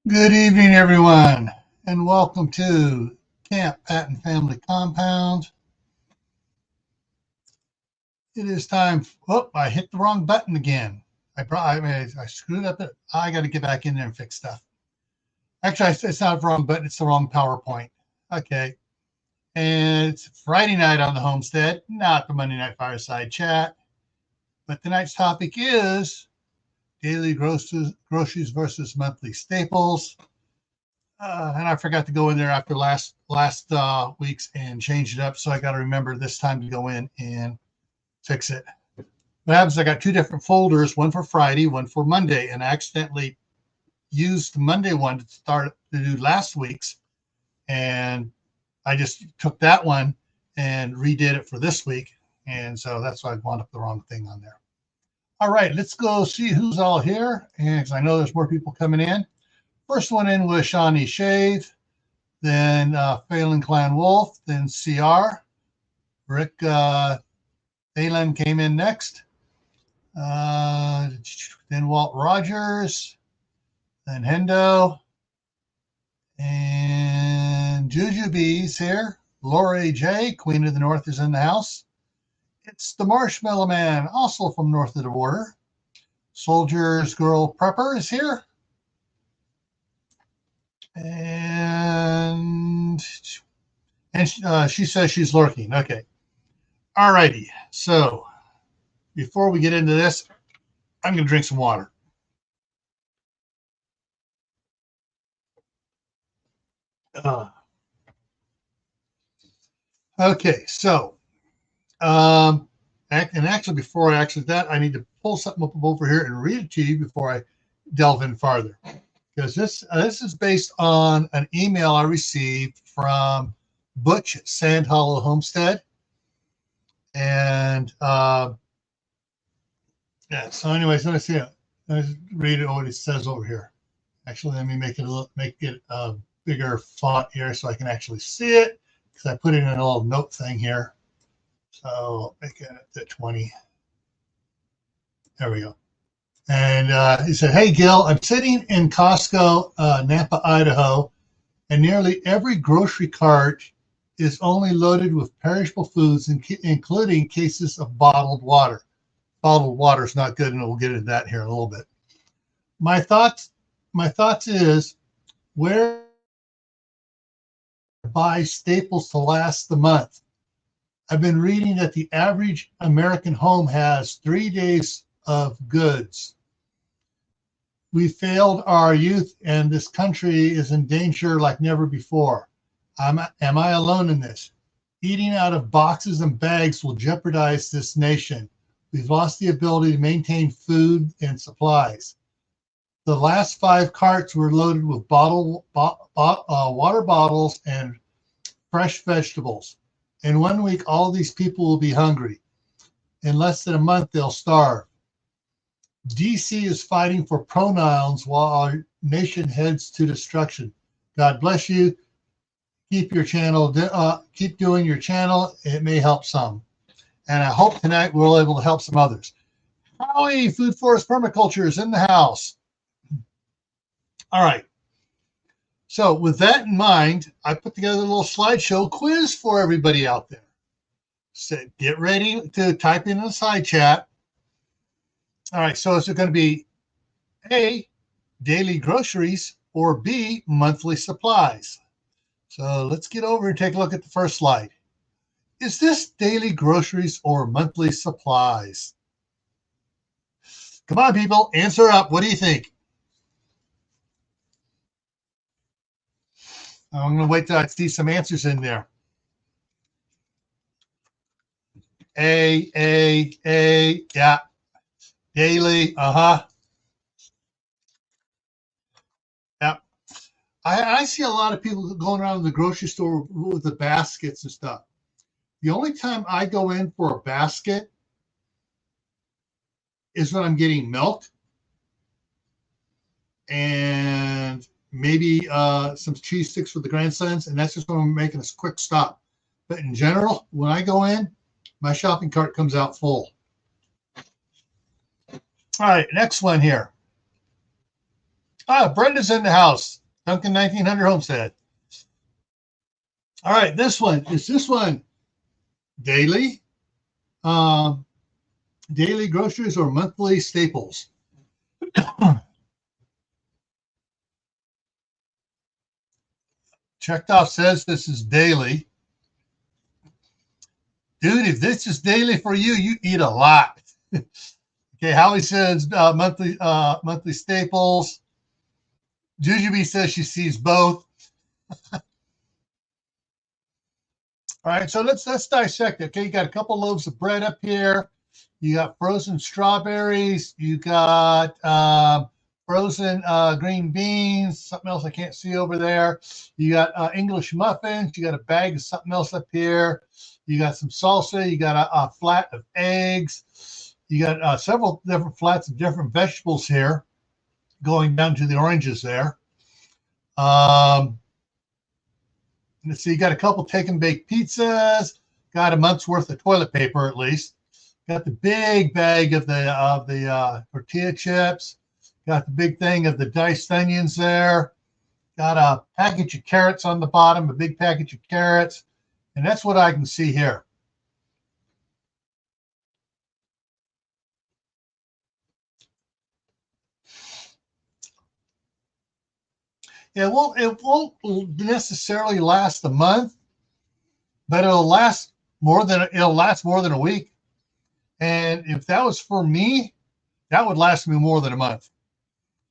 Good evening, everyone, and welcome to Camppatton Family Compound. It is time. Oh, I hit the wrong button again. I screwed up. I got to get back in there and fix stuff. Actually, it's not the wrong button. It's the wrong PowerPoint. Okay. And it's Friday night on the Homestead, not the Monday night Fireside chat. But tonight's topic is daily groceries versus monthly staples. And I forgot to go in there after last week's and change it up. So I got to remember this time to go in and fix it. What happens? I got two different folders, one for Friday, one for Monday, and I accidentally used the Monday one to do last week's, and I just took that one and redid it for this week, and so that's why I wound up the wrong thing on there. All right, let's go see who's all here, and I know there's more people coming in. First one in was Shawnee Shave, then Phelan Clan Wolf, then CR. Rick Phelan came in next. Then Walt Rogers, then Hendo, and Juju B's here. Lori J, Queen of the North, is in the house. It's the Marshmallow Man, also from north of the border. Soldier's Girl Prepper is here. And she says she's lurking. Okay. All righty. So before we get into this, I'm going to drink some water. Okay. So, and actually, before I actually that, I need to pull something up over here and read it to you before I delve in farther. Because this is based on an email I received from Butch at Sand Hollow Homestead. And yeah, so anyways, let's read what it says over here. Actually, let me make it a bigger font here so I can actually see it, because I put it in a little note thing here. So make it at 20. There we go. And he said, "Hey, Gil, I'm sitting in Costco, Nampa, Idaho, and nearly every grocery cart is only loaded with perishable foods, including cases of bottled water." Bottled water is not good, and we'll get into that here in a little bit. My thoughts is, where buy staples to last the month? I've been reading that the average American home has 3 days of goods. We failed our youth, and this country is in danger like never before. Am I alone in this? Eating out of boxes and bags will jeopardize this nation. We've lost the ability to maintain food and supplies. The last 5 carts were loaded with water bottles and fresh vegetables. In 1 week, all these people will be hungry. In less than a month, they'll starve. DC is fighting for pronouns while our nation heads to destruction. God bless you. Keep your channel. Keep doing your channel. It may help some. And I hope tonight we're able to help some others. Howie, Food Forest Permaculture is in the house. All right. So with that in mind, I put together a little slideshow quiz for everybody out there. So get ready to type in the side chat. All right, so is it going to be A, daily groceries, or B, monthly supplies? So let's get over and take a look at the first slide. Is this daily groceries or monthly supplies? Come on, people, answer up. What do you think? I'm going to wait till I see some answers in there. A, yeah. Daily, yeah. I see a lot of people going around the grocery store with the baskets and stuff. The only time I go in for a basket is when I'm getting milk and maybe some cheese sticks for the grandsons, and that's just when I'm making a quick stop. But in general, when I go in, my shopping cart comes out full. All right, next one here. Brenda's in the house. Duncan 1900 Homestead. All right, this one daily, daily groceries or monthly staples? Checked off says this is daily. Dude, if this is daily for you, you eat a lot. Okay, Howie says monthly staples. Jujubee says she sees both. All right, so let's dissect it. Okay, you got a couple loaves of bread up here. You got frozen strawberries. You got frozen green beans. Something else I can't see over there. You got English muffins. You got a bag of something else up here. You got some salsa. You got a flat of eggs. You got several different flats of different vegetables here, going down to the oranges there. Let's see, you got a couple take and bake pizzas, got a month's worth of toilet paper at least. Got the big bag of the tortilla chips. Got the big thing of the diced onions there. Got a package of carrots on the bottom, a big package of carrots. And that's what I can see here. It won't necessarily last a month, but it'll last more than a week. And if that was for me, that would last me more than a month,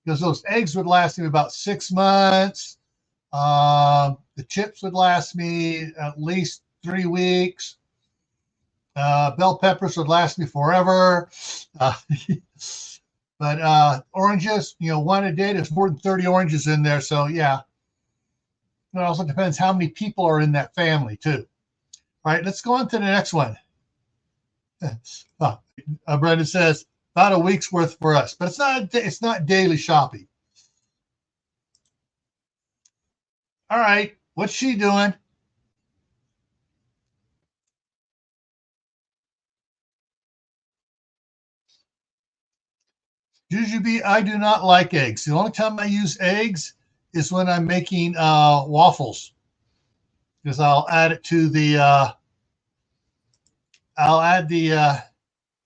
because those eggs would last me about 6 months. The chips would last me at least 3 weeks. Bell peppers would last me forever. But oranges, one a day, there's more than 30 oranges in there. So, yeah. It also depends how many people are in that family, too. All right, let's go on to the next one. Brendan says, about a week's worth for us. But it's not daily shopping. All right, what's she doing? Jujubee, I do not like eggs. The only time I use eggs is when I'm making waffles, because I'll add it to the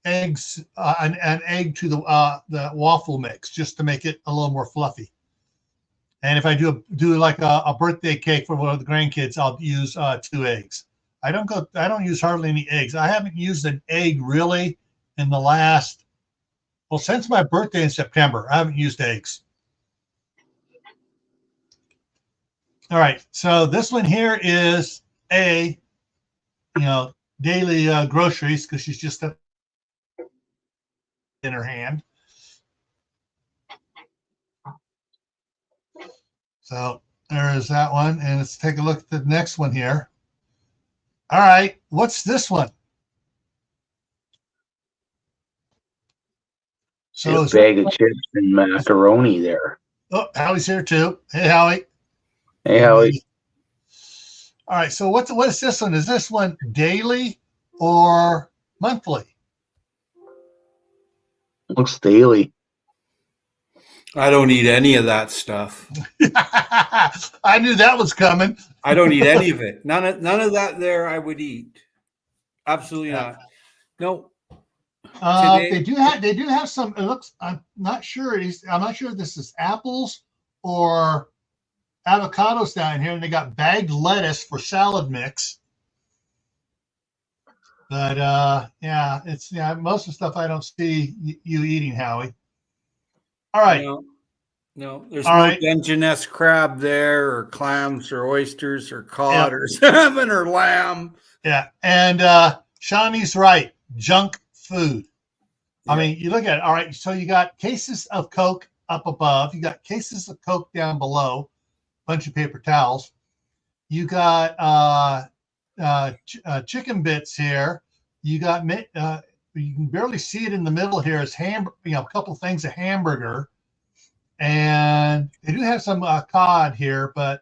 eggs, an egg to the waffle mix, just to make it a little more fluffy. And if I do like a birthday cake for one of the grandkids, I'll use 2 eggs. I don't use hardly any eggs. I haven't used an egg really in the last, since my birthday in September. I haven't used eggs. All right, so this one here is daily groceries, because she's just in her hand. So there is that one, and let's take a look at the next one here. All right, what's this one? So a bag of chips and macaroni there. Oh, Howie's here too. Hey, Howie. Hey, Howie. All right, so what is this one? Is this one daily or monthly? Looks daily. I don't eat any of that stuff. I knew that was coming. I don't eat any of it. None of that there I would eat. Absolutely not. No. They do have some. It looks. I'm not sure if this is apples or avocados down here, and they got bagged lettuce for salad mix. But it's most of the stuff I don't see you eating, Howie. All right. No, there's no Dungeness crab there, or clams, or oysters, or cod, or salmon, or lamb. Yeah, and Shawnee's right. Junk food. I mean, you look at it. All right, so you got cases of Coke up above. You got cases of Coke down below. Bunch of paper towels. You got chicken bits here. You got you can barely see it in the middle here. Is a couple things of hamburger, and they do have some cod here. But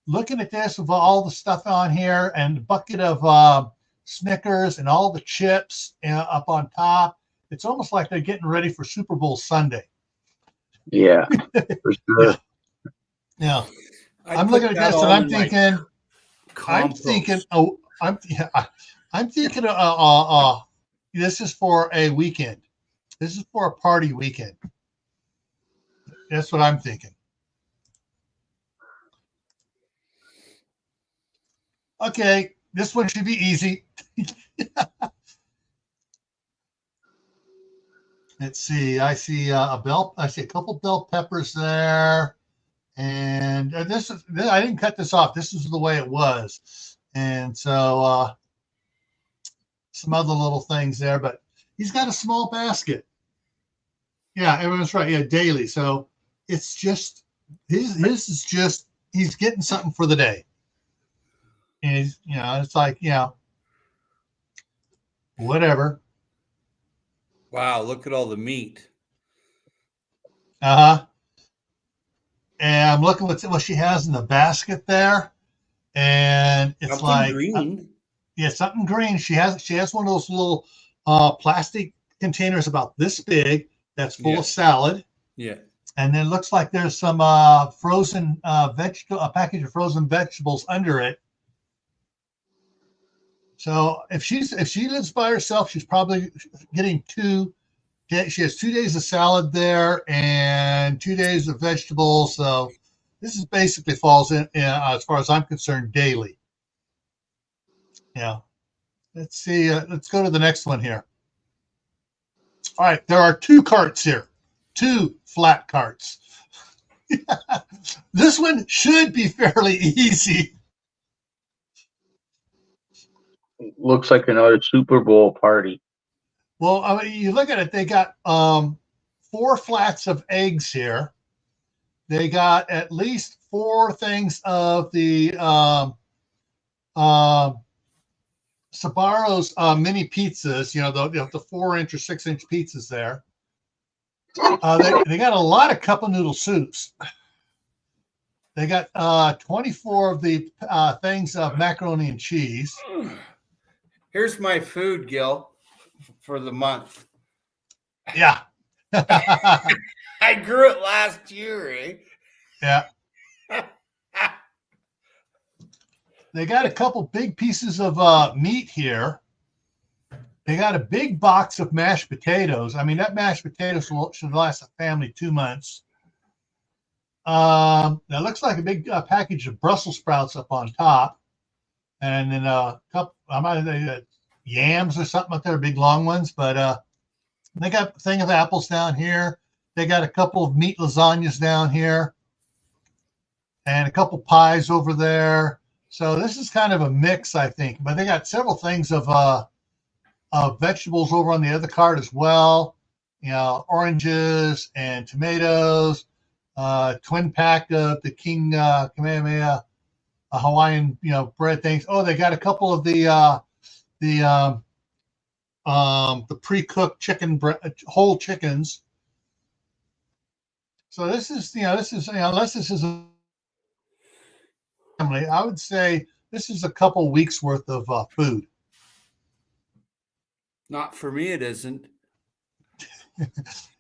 looking at this with all the stuff on here and the bucket of Snickers and all the chips up on top, it's almost like they're getting ready for Super Bowl Sunday. Yeah, for sure. Yeah. I'd I'm put looking at that this and all I'm in my thinking, compost. I'm thinking, this is for a weekend. This is for a party weekend. That's what I'm thinking. Okay, this one should be easy. Let's see. I see I see a couple bell peppers there, and I didn't cut this off. This is the way it was, and so some other little things there. But he's got a small basket. Yeah, everyone's right. Yeah, daily. So it's just his is just he's getting something for the day, and it's like whatever. Wow, look at all the meat. Uh huh. And I'm looking what she has in the basket there, and it's Something like green. yeah, something green. She has one of those little plastic containers about this big that's full of salad. Yeah. And then it looks like there's some frozen vegetable, a package of frozen vegetables under it. So if she lives by herself, she's probably getting two. She has 2 days of salad there and 2 days of vegetables. So this is basically falls in as far as I'm concerned, daily. Yeah. Let's see. Let's go to the next one here. All right. There are 2 carts here, 2 flat carts. This one should be fairly easy. Looks like another Super Bowl party. Well, I mean, you look at it, they got 4 flats of eggs here. They got at least 4 things of the Sbarro's mini pizzas, the 4-inch or 6-inch pizzas there. They got a lot of cup of noodle soups. They got 24 of the things of macaroni and cheese. Here's my food, Gil, for the month. Yeah. I grew it last year, eh? Yeah. They got a couple big pieces of meat here. They got a big box of mashed potatoes. I mean, that mashed potatoes should last a family 2 months. That looks like a big package of Brussels sprouts up on top. And then a couple, yams or something up there, big long ones. But they got a thing of apples down here. They got a couple of meat lasagnas down here. And a couple pies over there. So this is kind of a mix, I think. But they got several things of vegetables over on the other cart as well. Oranges and tomatoes. Twin pack of the King Kamehameha Hawaiian, bread things. Oh, they got a couple of the pre-cooked whole chickens. So this is unless this is a family, I would say this is a couple weeks worth of food. Not for me, it isn't.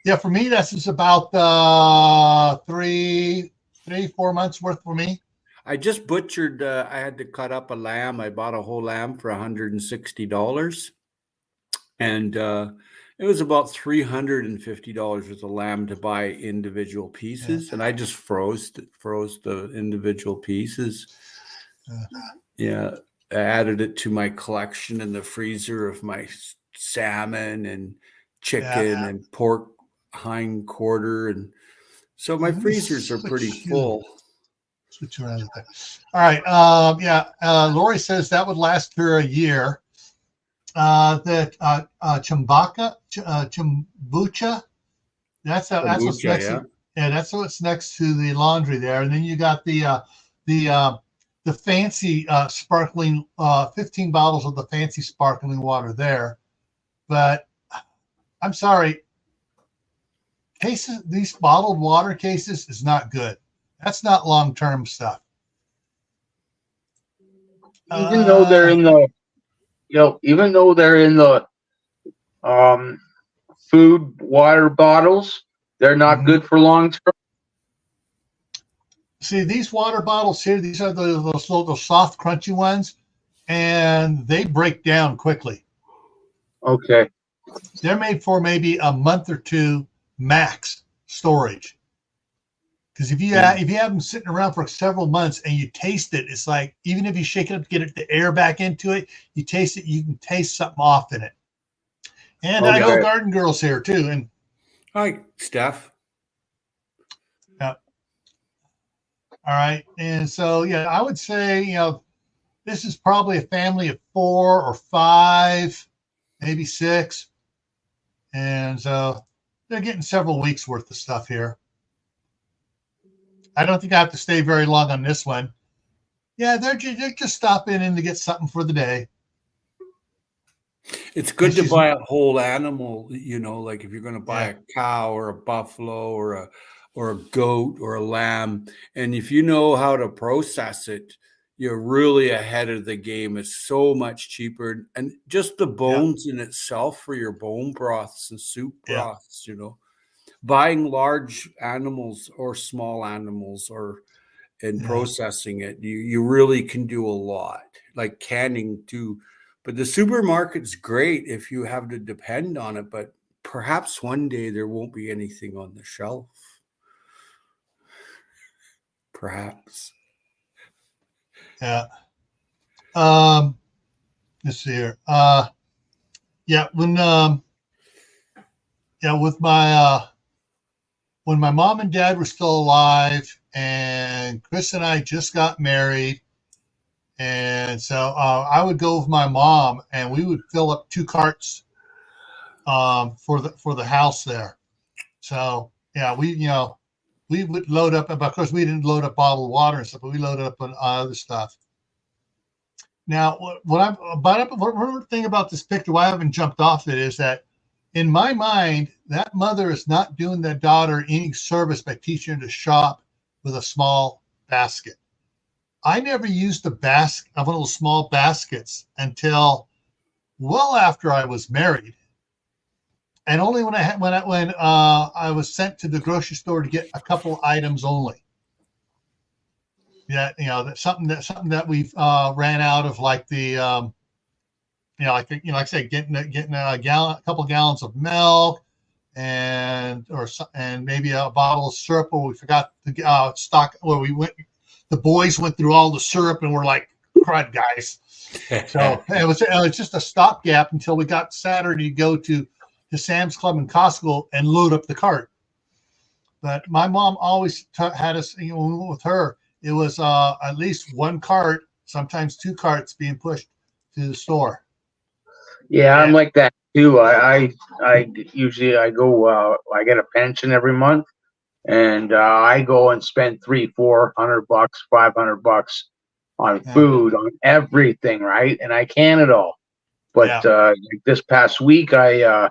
Yeah, for me, this is about 3-4 months worth for me. I just butchered. I had to cut up a lamb. I bought a whole lamb for $160, and it was about $350 worth of lamb to buy individual pieces, and I just froze the individual pieces. Yeah, I added it to my collection in the freezer of my salmon and chicken and pork hind quarter, and so my freezers are pretty full. Switch around there. All right. Lori says that would last for a year. The kombucha. That's what's next. That's what's next to the laundry there, and then you got the fancy sparkling 15 bottles of the fancy sparkling water there. But I'm sorry, these bottled water cases is not good. That's not long-term stuff. Even though they're in the food water bottles, They're not good for long term. See, these water bottles here, these are those soft, crunchy ones, and they break down quickly. Okay. They're made for maybe a month or two max storage. Because if you have them sitting around for several months and you taste it, it's like, even if you shake it up to get the air back into it, you taste it, you can taste something off in it. And I know Garden Girl's here too. And hi, Steph. Yeah. All right. And so, yeah, I would say, this is probably a family of 4 or 5, maybe 6. And so they're getting several weeks worth of stuff here. I don't think I have to stay very long on this one. Yeah, they're just stopping in to get something for the day. It's good to buy a whole animal, like if you're going to buy a cow or a buffalo or a goat or a lamb. And if you know how to process it, you're really ahead of the game. It's so much cheaper. And just the bones in itself for your bone broths and soup broths, buying large animals or small animals and processing it, you really can do a lot, like canning too. But the supermarket's great if you have to depend on it, but perhaps one day there won't be anything on the shelf. Perhaps. Yeah. Let's see here. When my mom and dad were still alive, and Chris and I just got married, and so I would go with my mom, and we would fill up 2 carts for the house there. So yeah, we would load up, but of course we didn't load up bottled water and stuff, but we loaded up on other stuff. Now, one thing about this picture, why I haven't jumped off it, is that in my mind, that mother is not doing that daughter any service by teaching her to shop with a small basket. I never used one of those small baskets until well after I was married, and only when I was sent to the grocery store to get a couple items only. Yeah, that's something that we've ran out of, like the like I said, getting a couple gallons of milk, and maybe a bottle of syrup, or we forgot to stock, where the boys went through all the syrup and we're like, crud, guys. So it was just a stopgap until we got Saturday to go to Sam's Club and Costco and load up the cart. But my mom always had us, with her, it was at least 1 cart, sometimes 2 carts being pushed to the store. Yeah, I'm like that too. I usually go. I get a pension every month, and I go and spend $300-400, $500 on food, on everything, right? And I can it all. But like this past week, I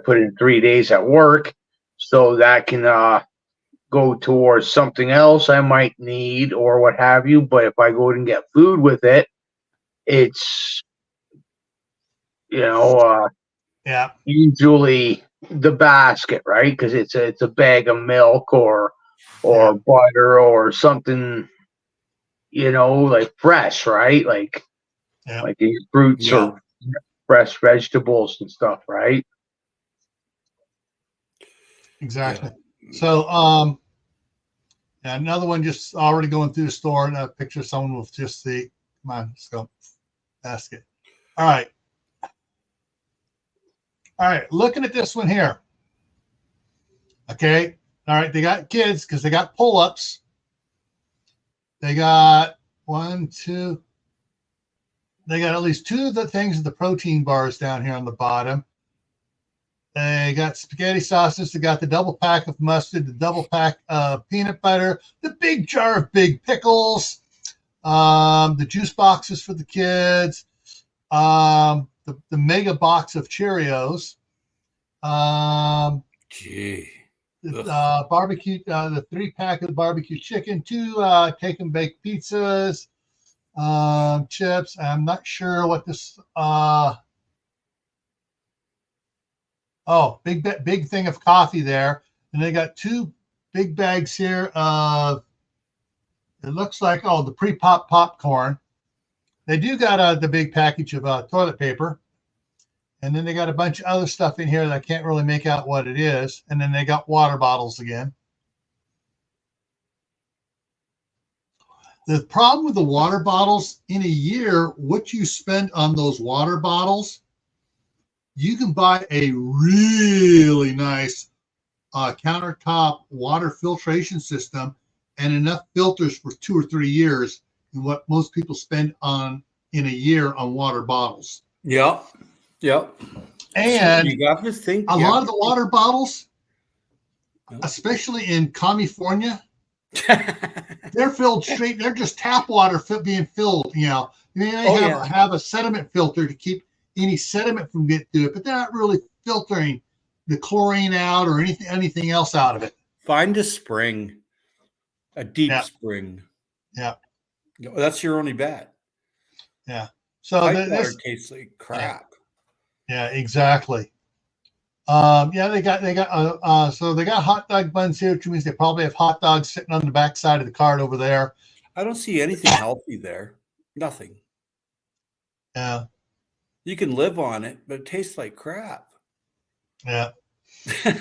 put in 3 days at work, so that can go towards something else I might need or what have you. But if I go and get food with it, it's usually the basket, right? Because it's a bag of milk or butter or something, like fresh, right? Like these fruits or fresh vegetables and stuff, right? Exactly. So another one just already going through the store, and a picture of someone with just the basket. All right, looking at this one here. Okay. All right, they got kids because they got pull-ups. They got they got at least 2 of the things of the protein bars down here on the bottom. They got spaghetti sauces. They got the double pack of mustard, the double pack of peanut butter, the big jar of big pickles, the juice boxes for the kids, the mega box of Cheerios, the barbecue, the 3-pack of barbecue chicken, 2 take and bake pizzas, chips. I'm not sure what this. Big thing of coffee there. And they got 2 big bags here of, it looks like, oh, the pre-pop popcorn. They do got the big package of toilet paper. And then they got a bunch of other stuff in here that I can't really make out what it is. And then they got water bottles again. The problem with the water bottles, in a year, what you spend on those water bottles, you can buy a really nice countertop water filtration system and enough filters for 2 or 3 years in what most people spend on in a year on water bottles. Yep. And you got to think a lot of the water bottles, especially in California, they're filled straight. They're just tap water being filled. You know, they have a sediment filter to keep any sediment from getting through it, but they're not really filtering the chlorine out or anything else out of it. Find a spring, a deep spring. Yeah, that's your only bet. Yeah. So this tastes like crap. Yeah, exactly. They got so they got hot dog buns here, which means they probably have hot dogs sitting on the back side of the cart over there. I don't see anything healthy there. Nothing. Yeah. You can live on it, but it tastes like crap. Yeah. There's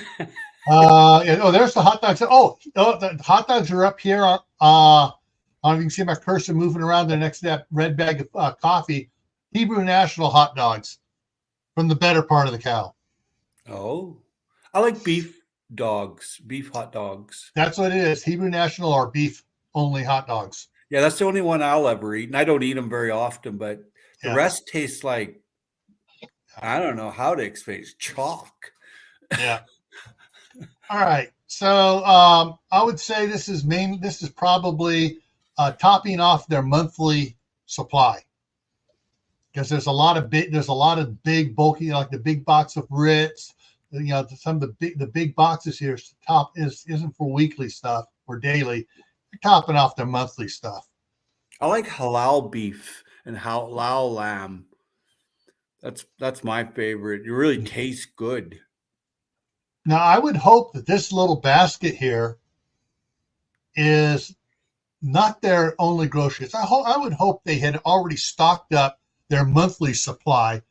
the hot dogs. The hot dogs are up here. I don't know if you can see my cursor moving around there next to that red bag of coffee. Hebrew National hot dogs from the better part of the cow. Oh, I like beef hot dogs. That's what it is. Hebrew National or beef only hot dogs. Yeah, that's the only one I'll ever eat. And I don't eat them very often, but the rest tastes like, I don't know how to explain it. Chalk. Yeah. All right. So I would say this is probably topping off their monthly supply. Because there's a lot of big bulky, like the big box of Ritz, some of the big boxes here. Isn't for weekly stuff or daily. They're topping off their monthly stuff. I like halal beef and halal lamb. That's my favorite. It really tastes good. Now I would hope that this little basket here is not their only groceries. I would hope they had already stocked up their monthly supply,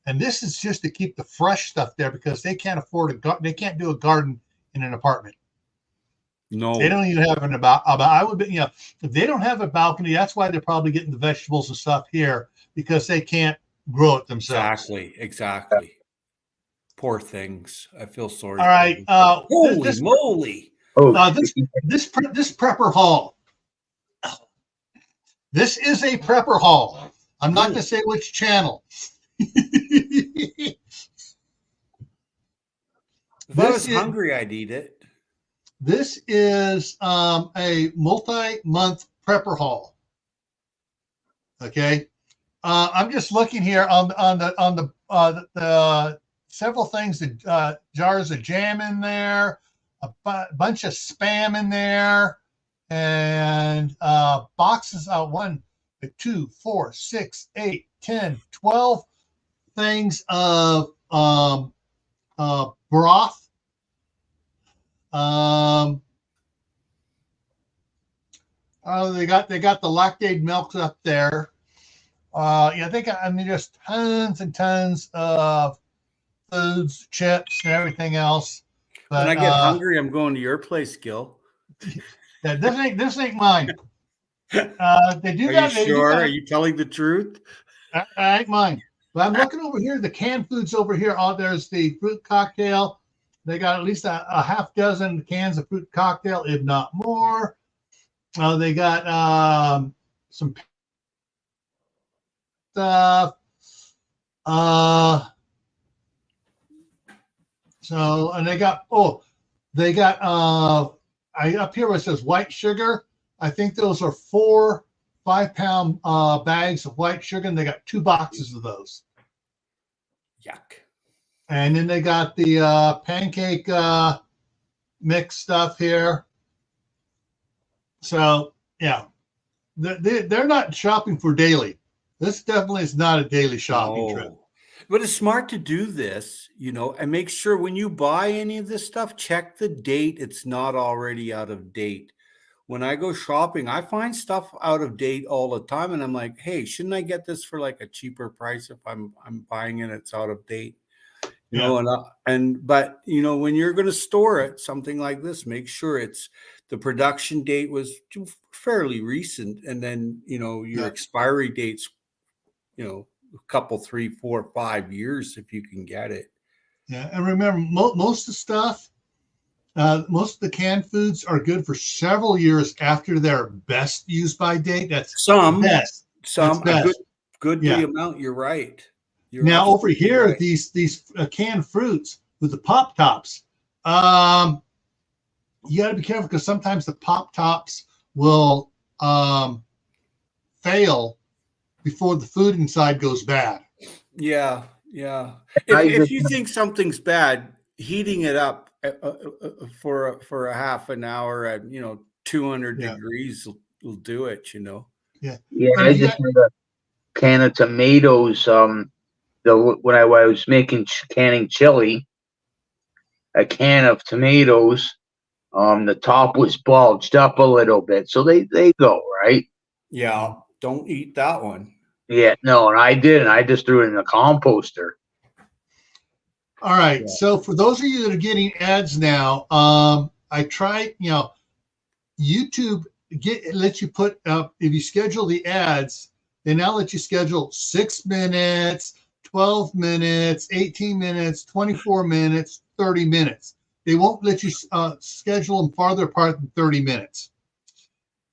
and this is just to keep the fresh stuff there because they can't afford they can't do a garden in an apartment. No, they don't even have an I would be, if they don't have a balcony, that's why they're probably getting the vegetables and stuff here because they can't grow it themselves. Exactly. Poor things. I feel sorry. All right. Holy moly! This prepper haul. This is a prepper haul. I'm not going to say which channel. If I was hungry, I'd eat it. This is a multi-month prepper haul. Okay, I'm just looking here on the several things. The jars of jam in there, a bunch of Spam in there, and boxes of 1, 2, 4, 6, 8, 10, 12 things of broth. They got the lactate milk up there. Just tons and tons of foods, chips, and everything else. But when I get hungry, I'm going to your place, Gil. Yeah, this ain't mine. They do Are that. You sure? Are you telling the truth? I ain't mine. But I'm looking over here. The canned foods over here. There's the fruit cocktail. They got at least a half dozen cans of fruit cocktail, if not more. They got some stuff. And they got up here where it says white sugar. I think those are 4 5-pound bags of white sugar, and they got 2 boxes of those. Yuck. And then they got the pancake mix stuff here. So yeah, they're not shopping for daily. This definitely is not a daily shopping trip. But it's smart to do this, you know, and make sure when you buy any of this stuff, check the date. It's not already out of date. When I go shopping, I find stuff out of date all the time, and I'm like, hey, shouldn't I get this for like a cheaper price if I'm buying it? It's out of date. You know, but you know, when you're going to store it, something like this, make sure it's the production date was fairly recent, and then you know your expiry dates, you know, a couple, 3, 4, 5 years if you can get it. Yeah, and remember, most of the stuff, most of the canned foods are good for several years after their best use by date. That's best. Some best. a good amount. You're right. Now over here, right. these canned fruits with the pop tops, you got to be careful because sometimes the pop tops will fail before the food inside goes bad. Yeah. If you think something's bad, heating it up for a half an hour at 200 degrees will do it. You know. Yeah. I just had a can of tomatoes. When I was canning chili, a can of tomatoes, the top was bulged up a little bit, so they go right. Yeah, don't eat that one. Yeah, no, and I didn't. I just threw it in the composter. All right. So for those of you that are getting ads now, I tried. YouTube lets you put up if you schedule the ads. They now let you schedule 6 minutes. 12 minutes, 18 minutes, 24 minutes, 30 minutes. They won't let you schedule them farther apart than 30 minutes.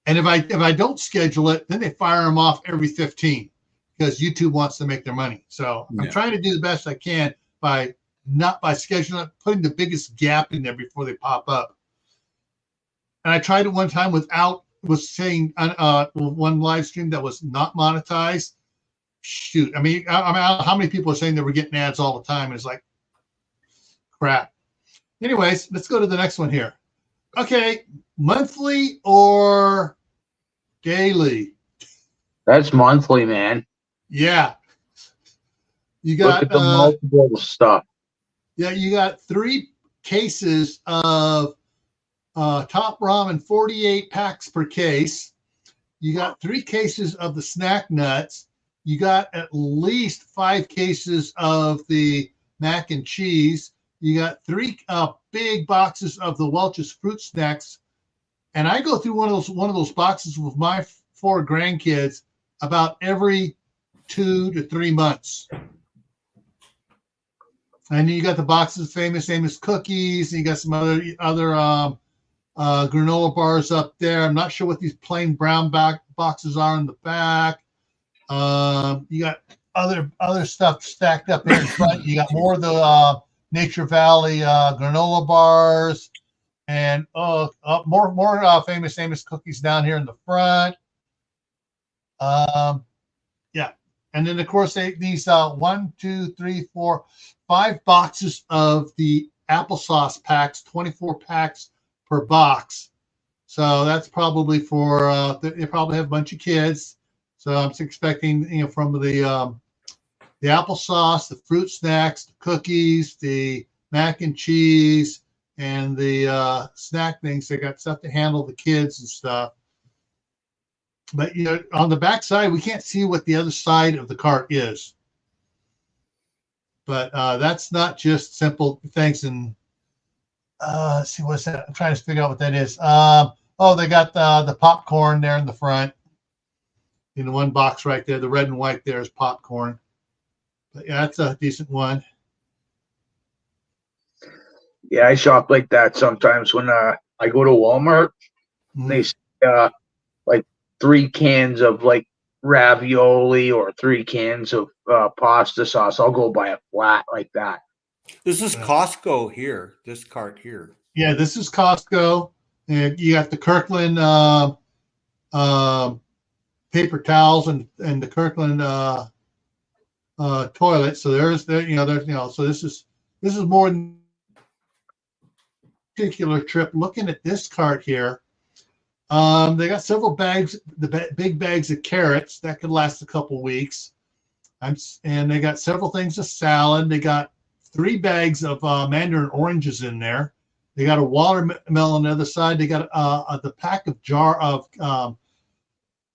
And if I don't schedule it, then they fire them off every 15 because YouTube wants to make their money. So I'm trying to do the best I can by scheduling it, putting the biggest gap in there before they pop up. And I tried it one time was saying one live stream that was not monetized. Shoot, I mean, how many people are saying they were getting ads all the time? And it's like, crap. Anyways, let's go to the next one here. Okay, monthly or daily? That's monthly, man. Yeah. You got look at the multiple stuff. Yeah, you got 3 cases of Top Ramen 48 packs per case. You got 3 cases of the snack nuts. You got at least 5 cases of the mac and cheese. You got 3 big boxes of the Welch's fruit snacks. And I go through one of those boxes with my 4 grandkids about every 2 to 3 months. And you got the boxes of famous cookies. And you got some other granola bars up there. I'm not sure what these plain brown boxes are in the back. You got other stuff stacked up here in front. You got more of the Nature Valley granola bars, and more famous cookies down here in the front. And then of course these 1, 2, 3, 4, 5 boxes of the applesauce packs, 24 packs per box. So that's probably for they probably have a bunch of kids. So I'm expecting, from the applesauce, the fruit snacks, the cookies, the mac and cheese, and the snack things. They got stuff to handle the kids and stuff. But on the back side, we can't see what the other side of the cart is. But that's not just simple things. And let's see, what's that? I'm trying to figure out what that is. They got the popcorn there in the front. In the one box right there, the red and white there is popcorn. But yeah, that's a decent one. Yeah, I shop like that sometimes when I go to Walmart. Mm-hmm. They say like 3 cans of like ravioli or 3 cans of pasta sauce. I'll go buy a flat like that. This is Costco here. This cart here. Yeah, this is Costco, and you got the Kirkland paper towels and the Kirkland toilet. So there's so this is more than a particular trip. Looking at this cart here, they got several bags, big bags of carrots that could last a couple weeks. And they got several things of salad. They got 3 bags of mandarin oranges in there. They got a watermelon on the other side. They got the pack of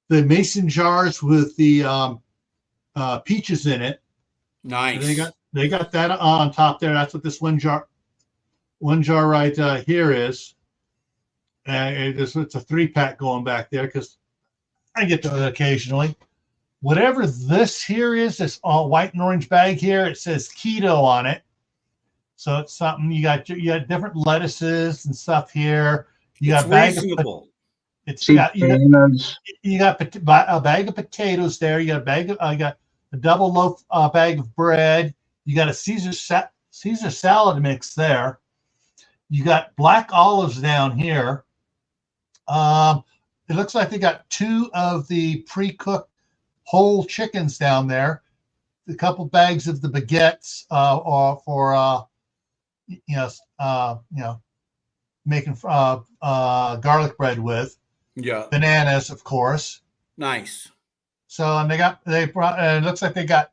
the mason jars with the peaches in it. Nice. And they got that on top there. That's what this one jar right here is. It's a 3-pack going back there because I get to it occasionally. Whatever this here is, this white and orange bag here, it says keto on it. So it's something you got different lettuces and stuff here. You got reasonable. You got a bag of potatoes there. You got a bag of got a double loaf bag of bread. You got a Caesar salad mix there. You got black olives down here. It looks like they got 2 of the pre-cooked whole chickens down there. A couple bags of the baguettes for making garlic bread with. Yeah. Bananas, of course. Nice. So, and it looks like they got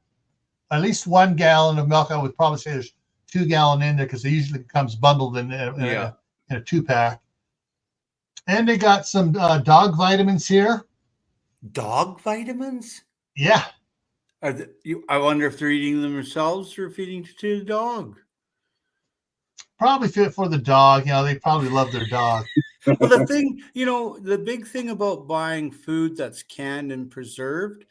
at least 1 gallon of milk. I would probably say there's 2 gallon in there because it usually comes bundled in a 2-pack. And they got some dog vitamins here. Dog vitamins? Yeah. I wonder if they're eating them themselves or feeding to the dog. Probably fit for the dog. They probably love their dog. Well, the thing, the big thing about buying food that's canned and preserved,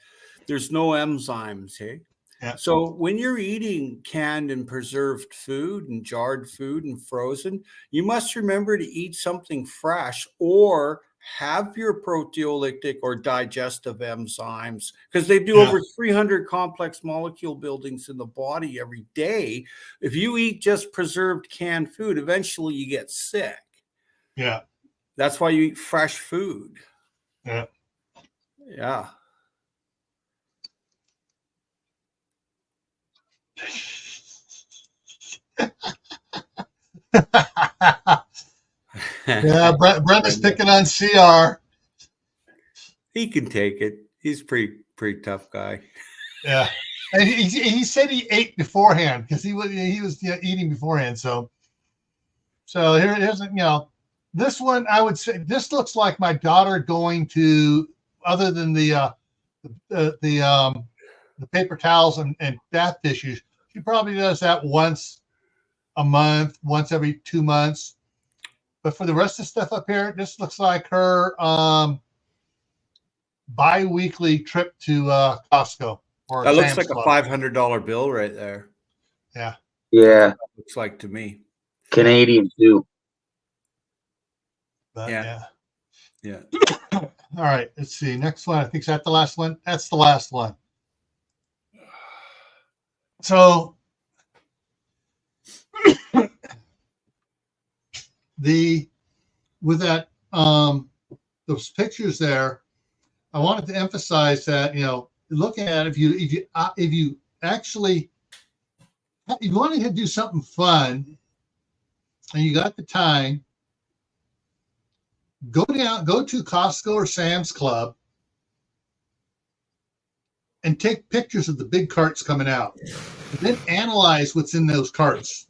there's no enzymes, hey? Yeah. So when you're eating canned and preserved food and jarred food and frozen, you must remember to eat something fresh or have your proteolytic or digestive enzymes, because they do over 300 complex molecule buildings in the body every day. If you eat just preserved canned food, eventually you get sick. Yeah. That's why you eat fresh food. Yeah. Yeah. Yeah, Brenda's picking on CR. He can take it. He's pretty tough guy. Yeah, and he said he ate beforehand because he was eating beforehand. So here's this one. I would say this looks like my daughter going to, other than the paper towels and bath tissues, she probably does that once a month, once every 2 months. But for the rest of the stuff up here, this looks like her bi-weekly trip to Costco. That looks like a $500 bill right there. Yeah. Yeah. Looks like to me. Canadian too. But, yeah. All right. Let's see. Next one. I think that's the last one. That's the last one. So with that those pictures there, I wanted to emphasize that looking at if you actually if you want to do something fun and you got the time, go to Costco or Sam's Club and take pictures of the big carts coming out, and then analyze what's in those carts.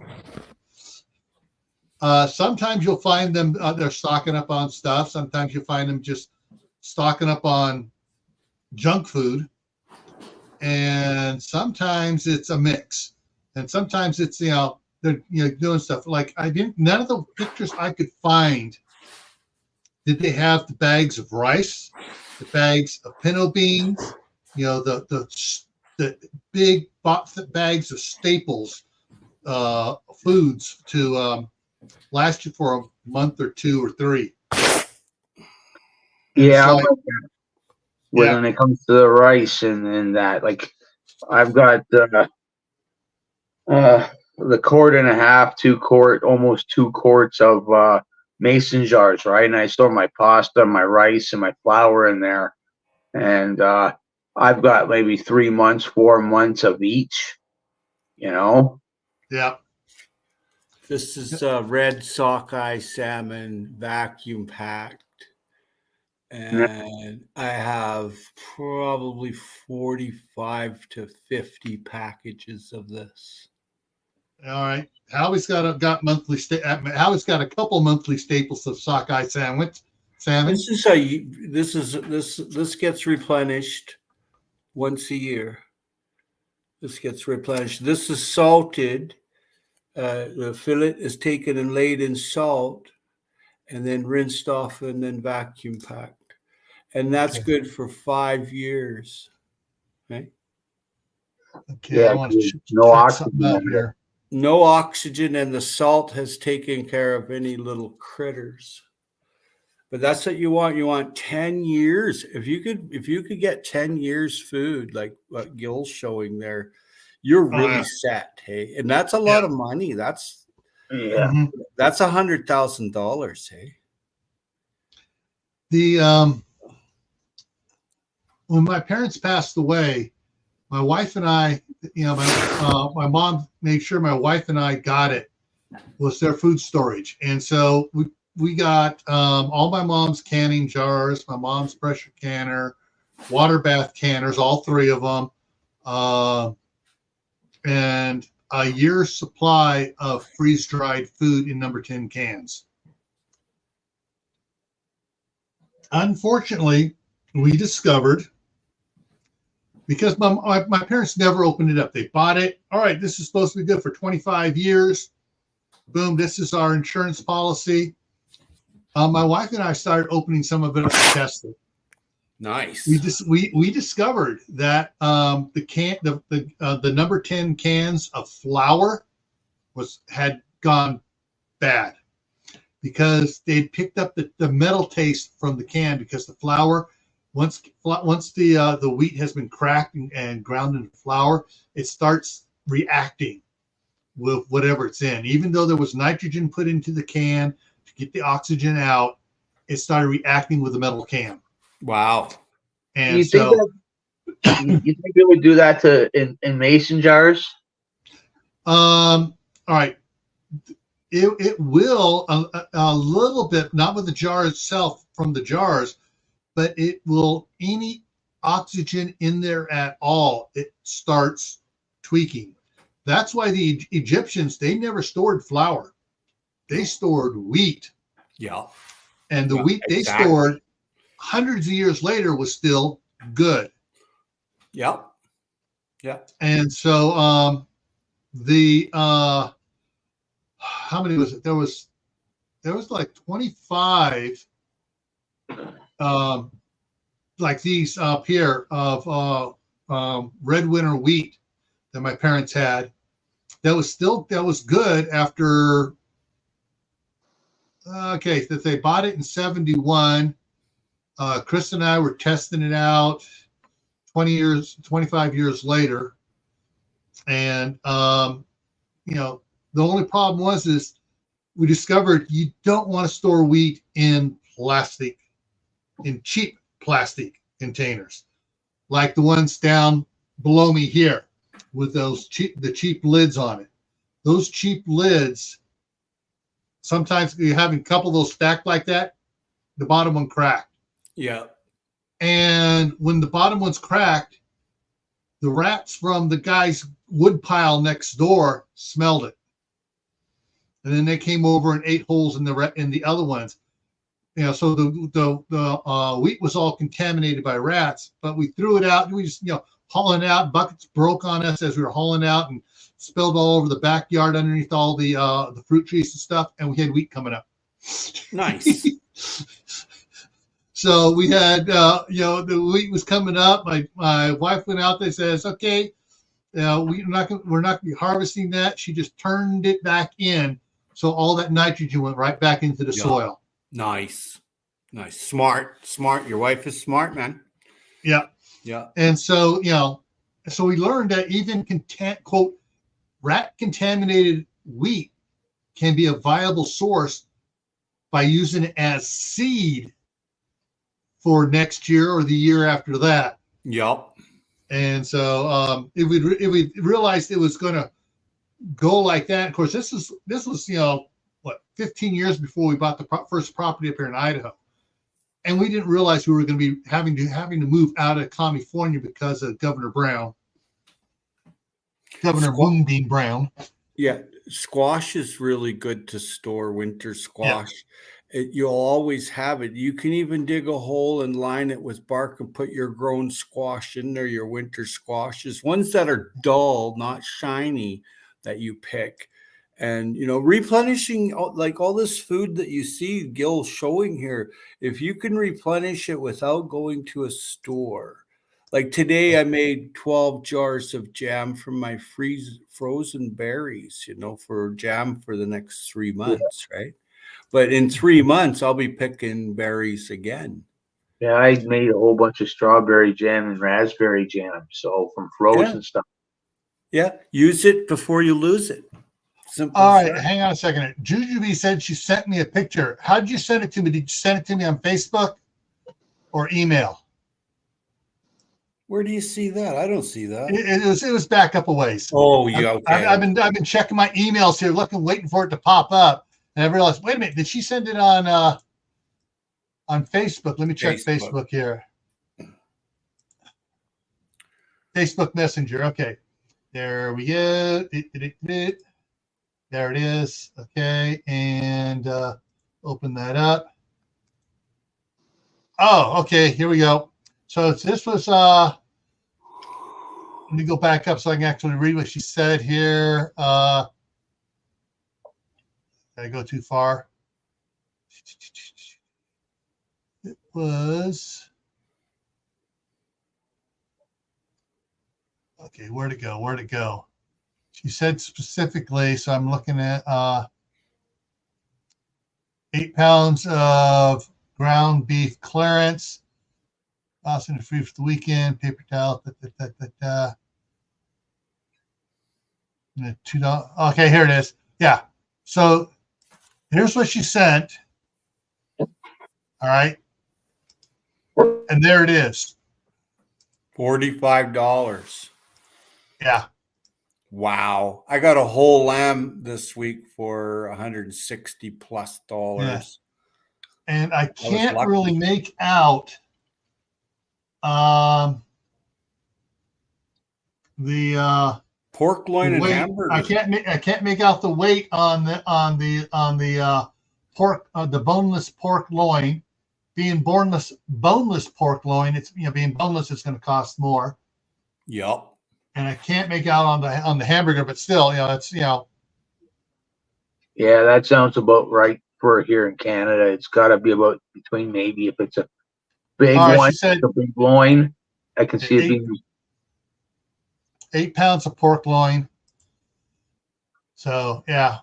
Sometimes you'll find them they're stocking up on stuff. Sometimes you'll find them just stocking up on junk food, and sometimes it's a mix, and sometimes it's they're doing stuff like none of the pictures I could find did they have the bags of rice, the bags of pinto beans, the big bags of staples foods to last you for a month or 2 or 3. Yeah, so, when it comes to the rice and that, like I've got the 1.5 quart, almost 2 quarts of mason jars, right? And I store my pasta, my rice, and my flour in there, and I've got maybe 3 months, 4 months of each. Yeah. This is red sockeye salmon, vacuum packed, and I have probably 45 to 50 packages of this. All right. Howie's got a couple monthly staples of sockeye salmon. This gets replenished once a year. This gets replenished. This is salted. The fillet is taken and laid in salt, and then rinsed off, and then vacuum packed, and that's good for 5 years. Okay. Okay. Yeah, I want to no check oxygen something out in here. No oxygen, and the salt has taken care of any little critters. But that's what you want. You want 10 years. If you could get 10 years food, like what Gil's showing there, you're really set. Hey, and that's a lot of money. That's $100,000. Hey, when my parents passed away, my wife and I, my mom made sure my wife and I got it, was their food storage. And so we got all my mom's canning jars, my mom's pressure canner, water bath canners, all three of them, and a year's supply of freeze-dried food in number 10 cans. Unfortunately, we discovered, because my parents never opened it up. They bought it. All right, this is supposed to be good for 25 years. Boom, this is our insurance policy. My wife and I started opening some of it up to test it. Nice. We discovered that the number 10 cans of flour had gone bad because they'd picked up the metal taste from the can, because the flour, once the wheat has been cracked and ground into flour, it starts reacting with whatever it's in. Even though there was nitrogen put into the can to get the oxygen out, it started reacting with the metal can. Wow. And you think they would do that in mason jars? All right. It will a little bit, not with the jar itself from the jars, but it will, any oxygen in there at all, it starts tweaking. That's why the Egyptians, they never stored flour. They stored wheat. Yeah. And the wheat they stored hundreds of years later was still good. Yeah. Yeah. And so how many was it? There was like 25 like these up here of red winter wheat that my parents had. That was good after that they bought it in 71. Chris and I were testing it out 25 years later. And the only problem is we discovered you don't want to store wheat in cheap plastic containers, like the ones down below me here with the cheap lids on it. Those cheap lids, sometimes you're having a couple of those stacked like that, the bottom one cracked. Yeah. And when the bottom one's cracked, the rats from the guy's wood pile next door smelled it. And then they came over and ate holes in the other ones. So the wheat was all contaminated by rats, but we threw it out. We just, hauling it out. Buckets broke on us as we were hauling out and spilled all over the backyard underneath all the fruit trees and stuff. And we had wheat coming up. Nice. So we had, the wheat was coming up. My wife went out there and says, okay, we're not going to be harvesting that. She just turned it back in. So all that nitrogen went right back into the soil. Nice. Smart. Your wife is smart, man. Yeah. Yeah. And so, so we learned that even quote, rat contaminated wheat can be a viable source by using it as seed for next year or the year after that. Yep. And so if we realized it was going to go like that, of course, this was 15 years before we bought the first property up here in Idaho. and we didn't realize we were going to be having to move out of California because of Governor Moonbeam Brown. Yeah, squash is really good to store, winter squash. Yeah. You'll always have it. You can even dig a hole and line it with bark and put your grown squash in there, your winter squashes, ones that are dull, not shiny, that you pick. And, replenishing like all this food that you see Gil showing here, if you can replenish it without going to a store. Like today, I made 12 jars of jam from my frozen berries, for jam for the next 3 months, right? But in 3 months, I'll be picking berries again. Yeah, I made a whole bunch of strawberry jam and raspberry jam, so from frozen stuff. Yeah, use it before you lose it. Simple. All right, hang on a second. Jujubee said she sent me a picture. How did you send it to me? Did you send it to me on Facebook or email? Where do you see that? I don't see that. It was back up a ways. Oh, yeah. Okay. I've been checking my emails here, waiting for it to pop up, and I realized, wait a minute, did she send it on Facebook? Let me check Facebook here. Facebook Messenger. Okay, there we go. There it is. Okay, and open that up. Oh, okay. Here we go. So this was, let me go back up so I can actually read what she said here. Did I go too far? It was, okay, where'd it go? She said specifically, so I'm looking at 8 pounds of ground beef clearance. Boston free for the weekend, paper towel, $2. Okay, here it is. Yeah. So here's what she sent. All right. And there it is. $45. Yeah. Wow. I got a whole lamb this week for $160+ dollars. Yeah. And I can't really make out the pork loin and hamburger. I can't make out the weight on the pork, the boneless pork loin. Being boneless pork loin, it's being boneless, it's going to cost more. Yep. And I can't make out on the hamburger, but still, it's Yeah, that sounds about right for here in Canada. It's got to be about between, maybe if it's a big one, she said, a big loin, I can see it being 8 pounds of pork loin. So yeah,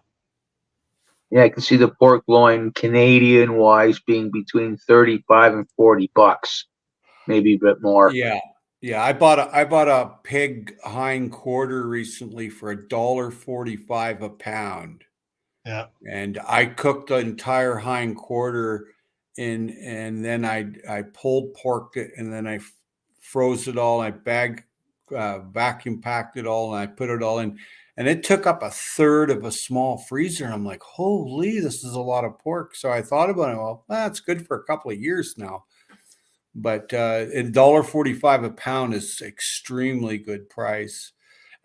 I can see the pork loin Canadian wise being between $35 and $40, maybe a bit more. Yeah. I bought a pig hind quarter recently for $1.45 a pound. Yeah. And I cooked the entire hind quarter and then I pulled pork it, and then I froze it all. I vacuum packed it all, and I put it all in, and it took up a third of a small freezer. And I'm like, holy, this is a lot of pork. So I thought about it. Well, that's good for a couple of years now. But $1.45 a pound is extremely good price.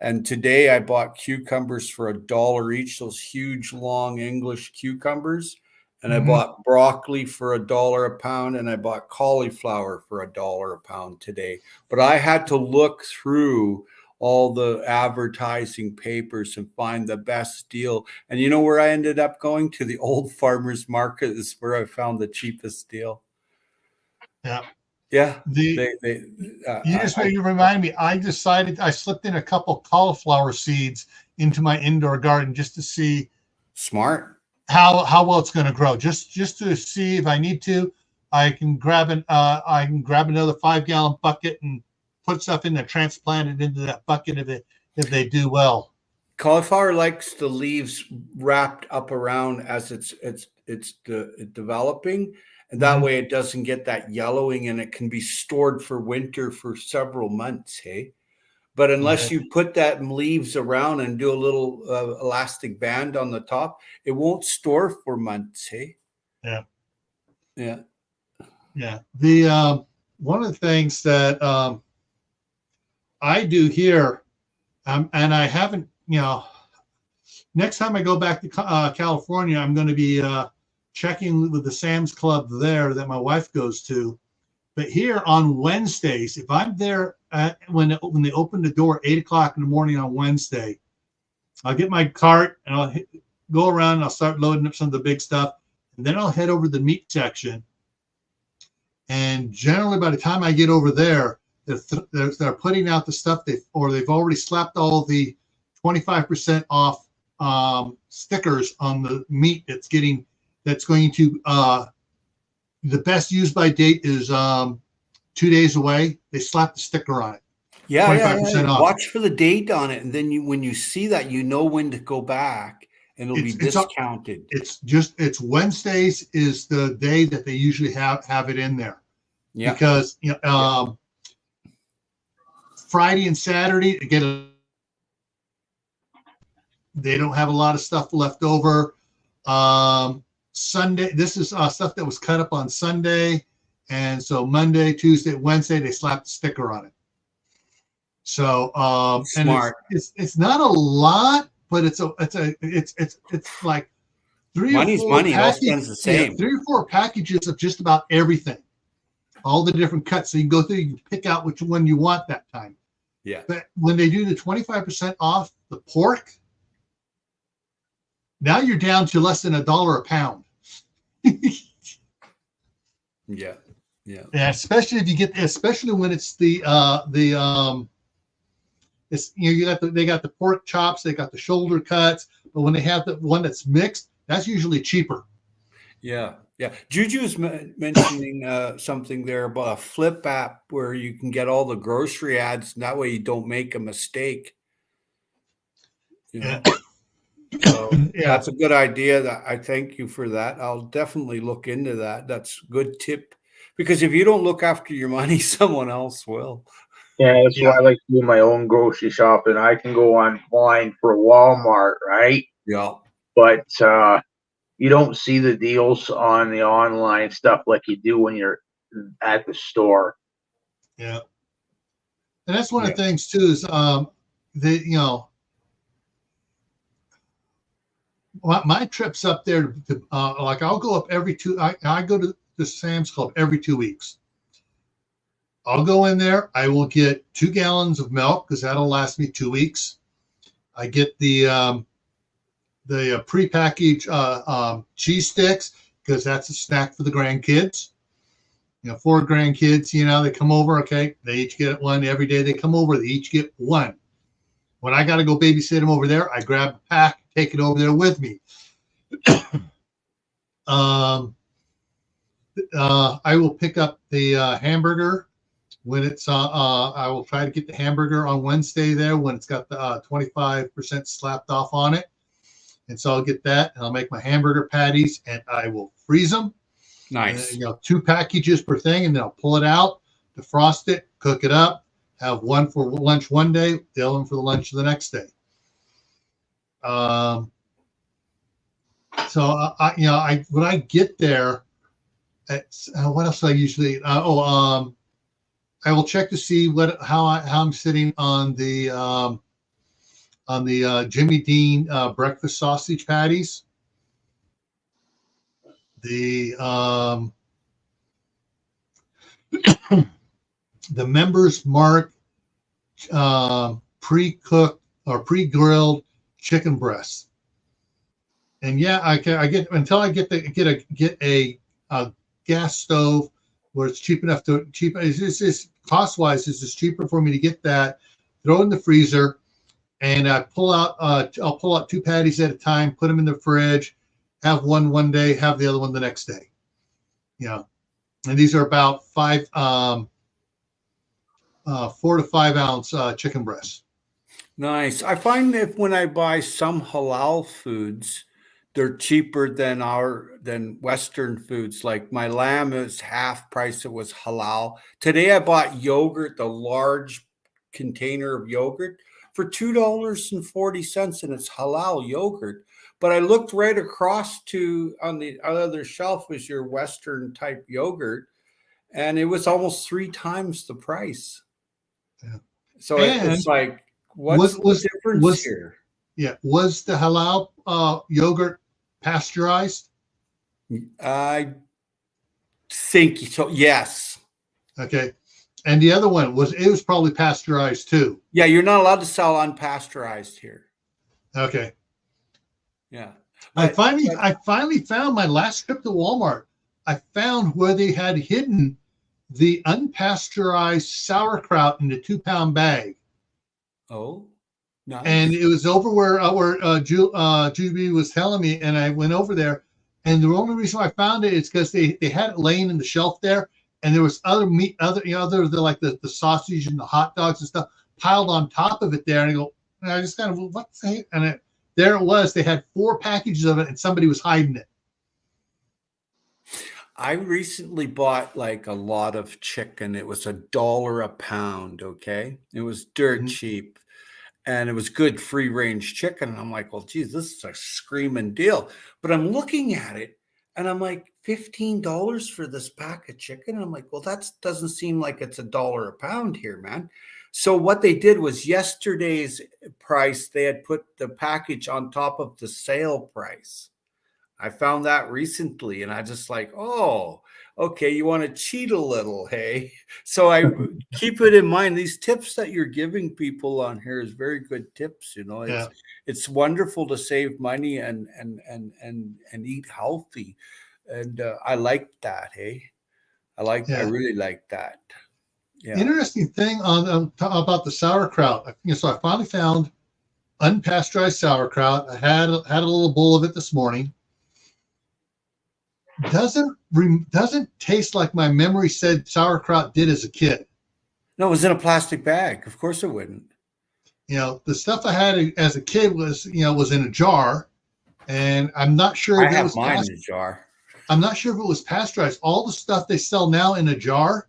And today I bought cucumbers for $1 each, those huge, long English cucumbers. And I bought broccoli for $1 a pound, and I bought cauliflower for $1 a pound today. But I had to look through all the advertising papers and find the best deal. And you know where I ended up going? To the old farmers market is where I found the cheapest deal. Yeah. Yeah. You remind me, I decided I slipped in a couple cauliflower seeds into my indoor garden just to see how well it's going to grow. Just to see if I need to, I can grab another 5-gallon bucket and put stuff in there, transplant it into that bucket if they do well. Cauliflower likes the leaves wrapped up around as it's developing. And that way it doesn't get that yellowing, and it can be stored for winter for several months, hey? But unless you put that leaves around and do a little elastic band on the top, it won't store for months, hey? Yeah. Yeah. Yeah. The one of the things that I do here, and I haven't, next time I go back to California, I'm going to be checking with the Sam's Club there that my wife goes to. But here on Wednesdays, if I'm there when they open the door at 8 o'clock in the morning on Wednesday, I'll get my cart and I'll go around and I'll start loading up some of the big stuff. And then I'll head over to the meat section. And generally, by the time I get over there, they're putting out the stuff they've already slapped all the 25% off stickers on the meat that's going to the best use by date is 2 days away. They slap the sticker on it. Yeah, 25% off. Watch for the date on it, and then when you see that, you know when to go back, and it'll be discounted. It's Wednesdays is the day that they usually have it in there. Yeah. Because Friday and Saturday they don't have a lot of stuff left over. Sunday, this is stuff that was cut up on Sunday, and so Monday, Tuesday, Wednesday they slap the sticker on it. So smart. And it's not a lot, but it's like money's money. All spends the same. 3 or 4 packages of just about everything, all the different cuts. So you can go through, you can pick out which one you want that time. Yeah. But when they do the 25% off the pork, now you're down to less than $1 a pound. Yeah. Especially when it's they got the pork chops, they got the shoulder cuts, but when they have the one that's mixed, that's usually cheaper. Yeah. Juju's mentioning something there about a flip app where you can get all the grocery ads, and that way you don't make a mistake. Yeah. So that's a good idea. I thank you for that. I'll definitely look into that. That's a good tip, because if you don't look after your money, someone else will. Yeah, that's why I like to do my own grocery shopping. I can go online for Walmart, right? Yeah. But you don't see the deals on the online stuff like you do when you're at the store. Yeah. And that's one of the things too is my trips up there to like I'll go up every I go to the Sam's Club every 2 weeks. I'll go in there. I will get 2 gallons of milk because that'll last me 2 weeks. I get the prepackaged cheese sticks because that's a snack for the grandkids. 4 grandkids. They come over. Okay, they each get one every day. They come over. They each get one. When I got to go babysit them over there, I grab a pack, take it over there with me. I will pick up the hamburger when it's. I will try to get the hamburger on Wednesday there when it's got the 25% slapped off on it, and so I'll get that and I'll make my hamburger patties and I will freeze them. Nice. And, 2 packages per thing, and then I'll pull it out, defrost it, cook it up. Have one for lunch one day, the other one for the lunch the next day. So when I get there, what else do I usually? I will check to see how I'm sitting on the Jimmy Dean breakfast sausage patties. The Members Mark pre-cooked or pre-grilled chicken breasts, and I get until I get a gas stove where it's cheap enough to It's cost wise, it's just cheaper for me to get that, throw in the freezer, and I I'll pull out 2 patties at a time, put them in the fridge, have one day, have the other one the next day. And these are about 4 to 5 ounce chicken breasts. Nice. I find that when I buy some halal foods, they're cheaper than Western foods. Like my lamb is half price. It was halal. Today I bought yogurt, the large container of yogurt, for $2.40, and it's halal yogurt. But I looked right across on the other shelf was your Western type yogurt, and it was almost 3 times the price. Yeah. So And it's like, what's the difference here? Yeah. Was the halal yogurt pasteurized? I think so. Yes. Okay. And the other one was probably pasteurized too. Yeah, you're not allowed to sell unpasteurized here. Okay. Yeah. I finally found my last trip to Walmart. I found where they had hidden the unpasteurized sauerkraut in the 2-pound bag. Oh, nice. And it was over where Juby was telling me, and I went over there. And the only reason I found it is because they had it laying in the shelf there, and there was other meat, like the sausage and the hot dogs and stuff piled on top of it there. And I just kind of, what's that? And there it was. They had 4 packages of it, and somebody was hiding it. I recently bought like a lot of chicken. It was $1 a pound. Okay, it was dirt cheap, and it was good free range chicken. And I'm like, well, geez, this is a screaming deal. But I'm looking at it, and I'm like, $15 for this pack of chicken. And I'm like, well, that doesn't seem like it's $1 a pound here, man. So what they did was yesterday's price, they had put the package on top of the sale price. I found that recently, and I just like, oh, okay, you want to cheat a little, hey? So I keep it in mind. These tips that you're giving people on here is very good tips. You know, it's wonderful to save money and eat healthy, and I like that, hey. I really like that. Yeah. Interesting thing about the sauerkraut. So I finally found unpasteurized sauerkraut. I had a little bowl of it this morning. Doesn't taste like my memory said sauerkraut did as a kid. No, it was in a plastic bag. Of course it wouldn't. The stuff I had as a kid was in a jar, and I'm not sure if I have mine in a jar. I'm not sure if it was pasteurized. All the stuff they sell now in a jar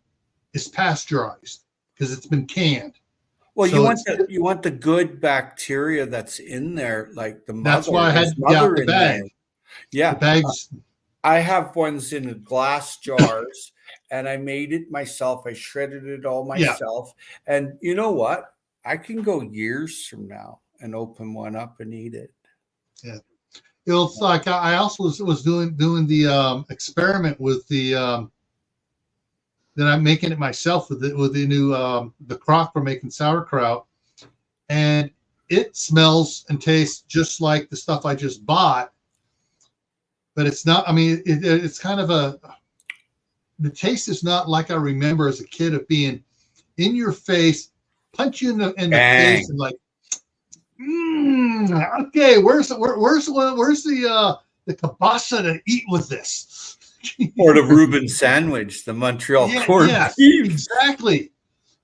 is pasteurized because it's been canned. Well, so you want the good bacteria that's in there, like the mother. That's why I had the bag. Yeah, the bags. I have ones in glass jars, and I made it myself. I shredded it all myself. Yeah. And you know what? I can go years from now and open one up and eat it. Yeah. It's like I also was doing the experiment with the then I'm making it myself with the new the crock for making sauerkraut, and it smells and tastes just like the stuff I just bought. But it's not. I mean, it's kind of the taste is not like I remember as a kid of being in your face, punch you in the face, and like, okay, where's the kielbasa to eat with this? Or the Reuben sandwich, the Montreal corned beef. Exactly.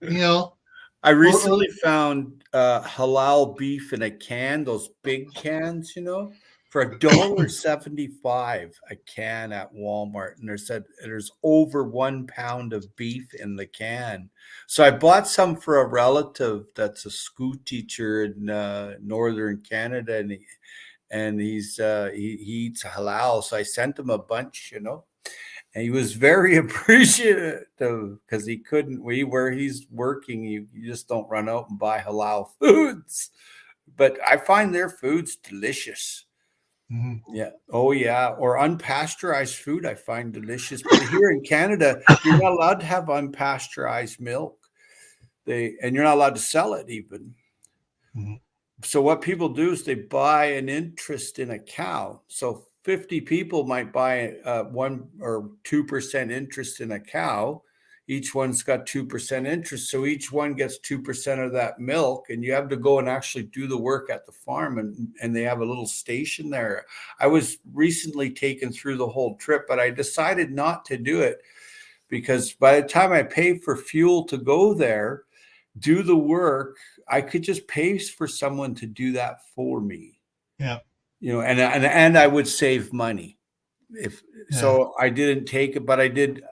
I recently found halal beef in a can, those big cans, for $1.75 a can at Walmart, and there's over 1 pound of beef in the can. So I bought some for a relative that's a school teacher in northern Canada, and he eats halal. So I sent him a bunch, and he was very appreciative because he couldn't. Where he's working, you just don't run out and buy halal foods. But I find their foods delicious. Mm-hmm. Yeah. Oh, yeah. Or unpasteurized food I find delicious. But here in Canada, you're not allowed to have unpasteurized milk. And you're not allowed to sell it even. Mm-hmm. So what people do is they buy an interest in a cow. So 50 people might buy 1 or 2% interest in a cow. Each one's got 2% interest. So each one gets 2% of that milk, and you have to go and actually do the work at the farm, and they have a little station there. I was recently taken through the whole trip, but I decided not to do it because by the time I pay for fuel to go there, do the work, I could just pay for someone to do that for me. Yeah. And I would save money so I didn't take it, but I did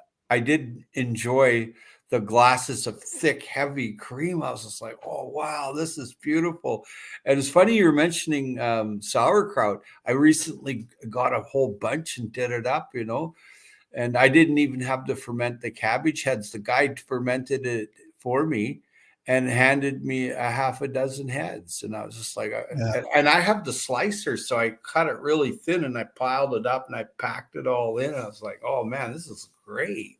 enjoy the glasses of thick, heavy cream. I was just like, oh, wow, this is beautiful. And it's funny you were mentioning sauerkraut. I recently got a whole bunch and did it up, And I didn't even have to ferment the cabbage heads. The guy fermented it for me and handed me a half a dozen heads. And I was just like, and I have the slicer. So I cut it really thin and I piled it up and I packed it all in. I was like, oh man, this is great.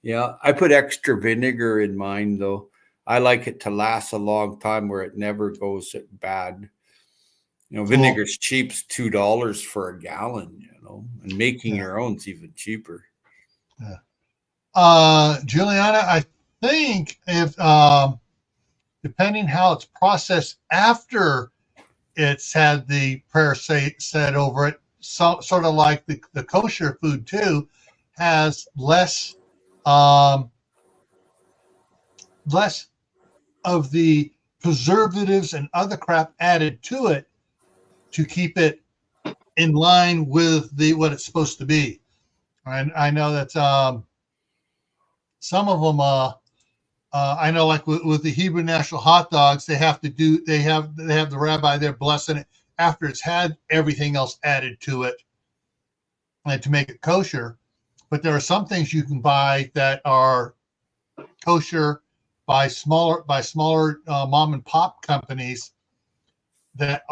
Yeah. I put extra vinegar in mine though. I like it to last a long time where it never goes bad. Vinegar's cheap, $2 for a gallon, and making your own's even cheaper. Yeah. Juliana, I think if depending how it's processed after it's had the prayer said over it, sort of like the kosher food too, has less of the preservatives and other crap added to it to keep it in line with what it's supposed to be. And I know that some of them, I know, like with the Hebrew National hot dogs, they have the rabbi there blessing it after it's had everything else added to it, and to make it kosher. But there are some things you can buy that are kosher by smaller mom and pop companies that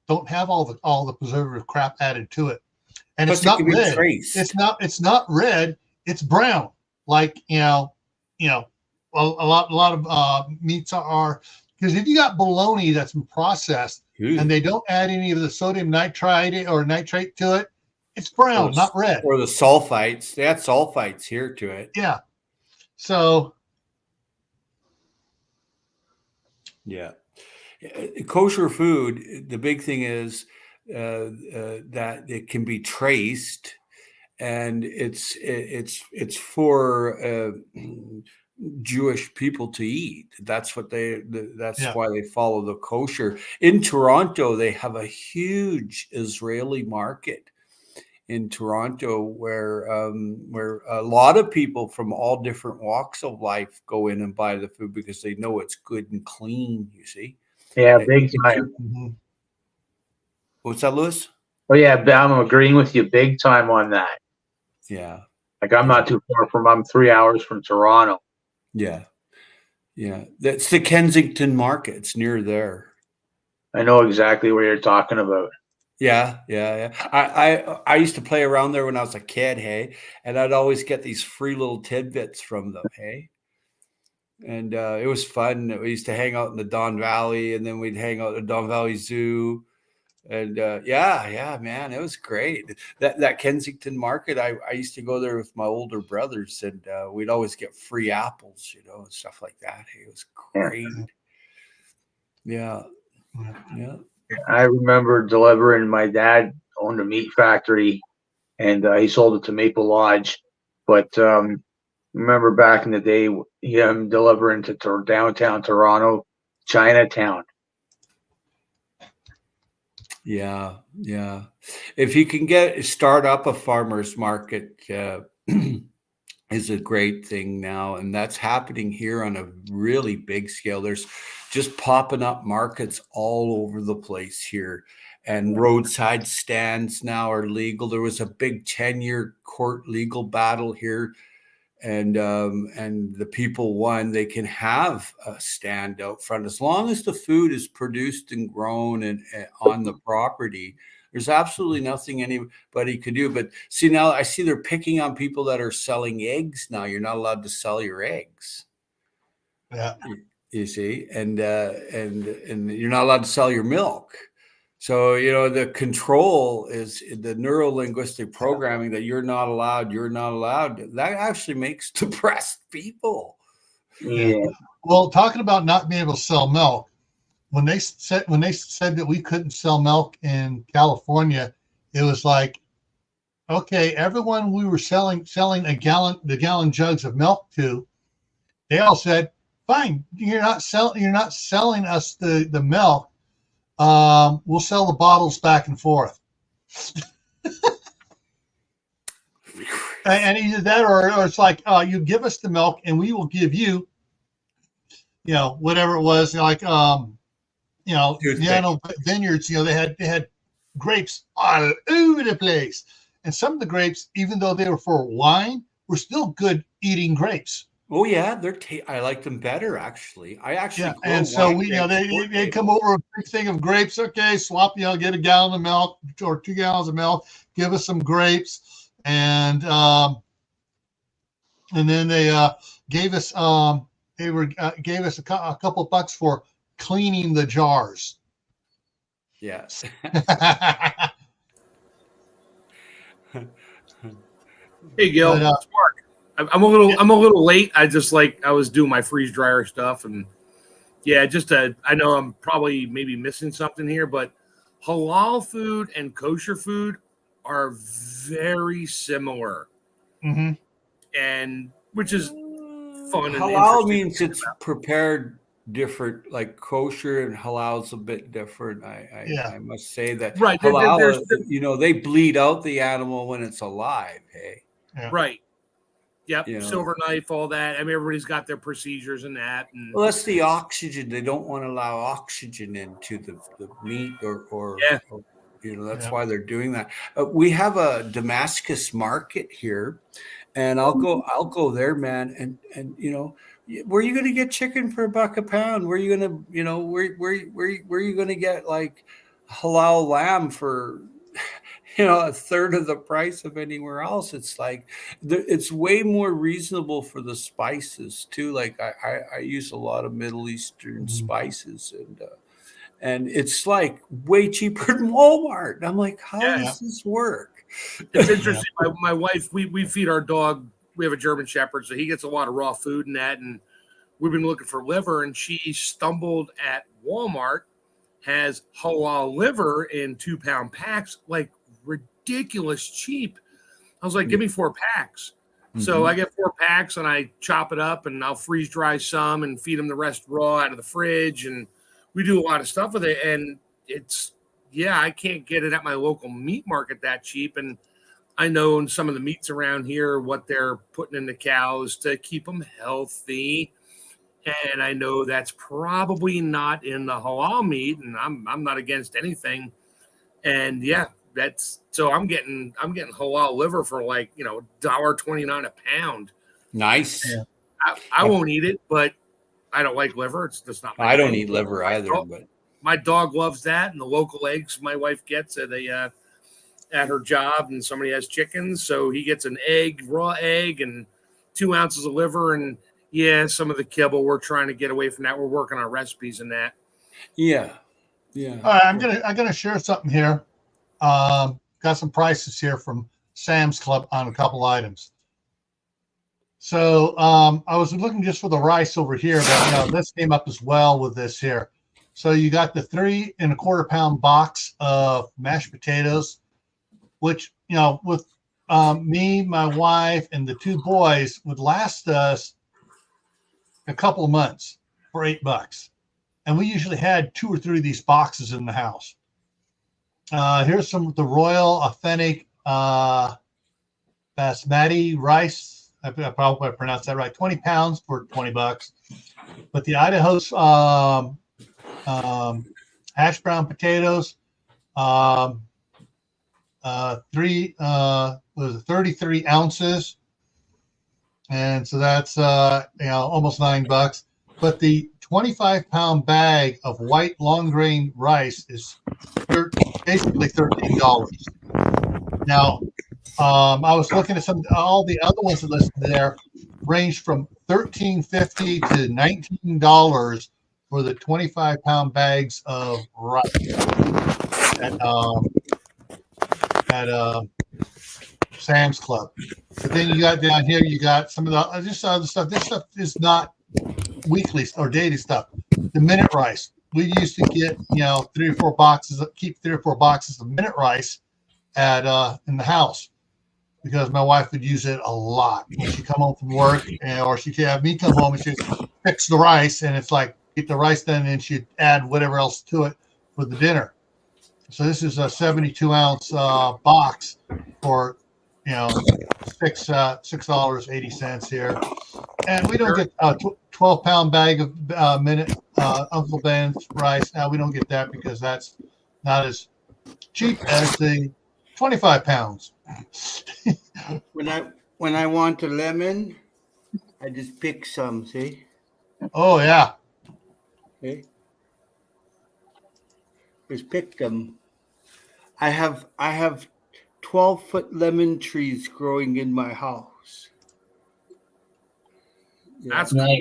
don't have all the preservative crap added to it, and it's not red. It's not red. It's brown. Like a lot of meats are, because if you got bologna that's been processed and they don't add any of the sodium nitrite or nitrate to it, it's brown, not red. Or the sulfites. They add sulfites here to it. Yeah. So. Yeah. Kosher food, the big thing is that it can be traced, and it's for Jewish people to eat. That's what why they follow the kosher. In Toronto, they have a huge Israeli market in Toronto where a lot of people from all different walks of life go in and buy the food because they know it's good and clean, you see. Yeah, big time. What's that, Louis? Oh yeah, I'm agreeing with you big time on that. Yeah. Like I'm not too far from, I'm 3 hours from Toronto. Yeah. Yeah. That's the Kensington Market. It's near there. I know exactly what you're talking about. Yeah. I used to play around there when I was a kid, hey, and I'd always get these free little tidbits from them, hey. And it was fun. We used to hang out in the Don Valley, and then we'd hang out at the Don Valley Zoo. And man, it was great. That Kensington Market, I used to go there with my older brothers, and we'd always get free apples, and stuff like that. It was great. Yeah. I remember delivering. My dad owned a meat factory, and he sold it to Maple Lodge. But remember back in the day, him delivering to downtown Toronto, Chinatown. Yeah. If you can start up a farmer's market, is a great thing now, and that's happening here on a really big scale. There's just popping up markets all over the place here, and roadside stands now are legal. There was a big 10-year court legal battle here, and the people won. They can have a stand out front as long as the food is produced and grown and on the property. There's absolutely nothing anybody could do. But see, now I see they're picking on people that are selling eggs now. You're not allowed to sell your eggs. Yeah. You see, and you're not allowed to sell your milk. So, the control is the neuro-linguistic programming that you're not allowed. That actually makes depressed people. Yeah. Well, talking about not being able to sell milk, when they said that we couldn't sell milk in California, it was like, okay, everyone we were selling the gallon jugs of milk to, they all said, fine, you're not selling us the milk. We'll sell the bottles back and forth. And either that or it's like, you give us the milk and we will give you, whatever it was, like, vineyards, they had grapes all over the place. And some of the grapes, even though they were for wine, were still good eating grapes. Oh yeah, I like them better actually. I actually grow and so wine we, grapes they come over a big thing of grapes. Okay, swap, get a gallon of milk or 2 gallons of milk. Give us some grapes, and then they gave us gave us a couple of bucks for cleaning the jars. Yes. Hey Gil, But, it's Mark. I'm a little late. I was doing my freeze dryer stuff, and I know I'm probably maybe missing something here, but halal food and kosher food are very similar, and which is fun. Halal means it's prepared different, like kosher and halal's a bit different. I must say that right. Halal, they bleed out the animal when it's alive. Hey, right. Yep, silver knife, all that. I mean, everybody's got their procedures and that. And well, that's the oxygen. They don't want to allow oxygen into the meat or that's why they're doing that. We have a Damascus market here, and I'll go there, man. And where are you going to get chicken for $1 a pound? Where are you going to, where are you going to get like halal lamb for, a third of the price of anywhere else? It's like, it's way more reasonable for the spices too. Like I use a lot of Middle Eastern spices, and it's like way cheaper than Walmart. I'm like, how does this work? It's interesting. My wife, we feed our dog. We have a German Shepherd, so he gets a lot of raw food and that. And we've been looking for liver, and she stumbled at Walmart, has halal liver in 2-pound packs, like ridiculous cheap. I was like, give me 4 packs. So I get 4 packs and I chop it up and I'll freeze dry some and feed them the rest raw out of the fridge. And we do a lot of stuff with it. And I can't get it at my local meat market that cheap. And I know in some of the meats around here, what they're putting in the cows to keep them healthy. And I know that's probably not in the halal meat, and I'm not against anything. And so I'm getting halal liver for like, $1.29 a pound. Nice. Yeah. I won't eat it, but I don't like liver. It's just not my I don't thing. eat liver either, but my dog loves that, and the local eggs my wife gets at her job, and somebody has chickens, so he gets an raw egg and 2 ounces of liver, and some of the kibble. We're trying to get away from that. We're working on recipes and that. Yeah. All right, I'm gonna share something here. Got some prices here from Sam's Club on a couple items. So I was looking just for the rice over here, but this came up as well with this here. So you got the 3 1/4 pound box of mashed potatoes, which with me, my wife, and the 2 boys would last us a couple of months for $8. And we usually had 2 or 3 of these boxes in the house. Here's some of the Royal Authentic Basmati rice. I probably pronounced that right. 20 pounds for $20. But the Idaho's hash brown potatoes, 33 ounces. And so that's almost $9. But the 25-pound bag of white long grain rice is basically $13. Now, I was looking at all the other ones that listed there ranged from $13.50 to $19 for the 25-pound bags of rice at Sam's Club. But then you got down here, you got some of the other stuff. This stuff is not weekly or daily stuff. The minute rice. We used to get 3 or 4 boxes, keep 3 or 4 boxes of minute rice in the house, because my wife would use it a lot when she come home from work, or she'd have me come home and she'd fix the rice, and it's like get the rice done and she'd add whatever else to it for the dinner. So this is a 72-ounce box for $6.80 here, and we don't get a 12-pound bag of minute Uncle Ben's rice. Now we don't get that because that's not as cheap as the 25 pounds. When I want a lemon, I just pick some. See? Oh yeah. Okay. Just pick them. I have 12-foot lemon trees growing in my house. Yeah. That's cool.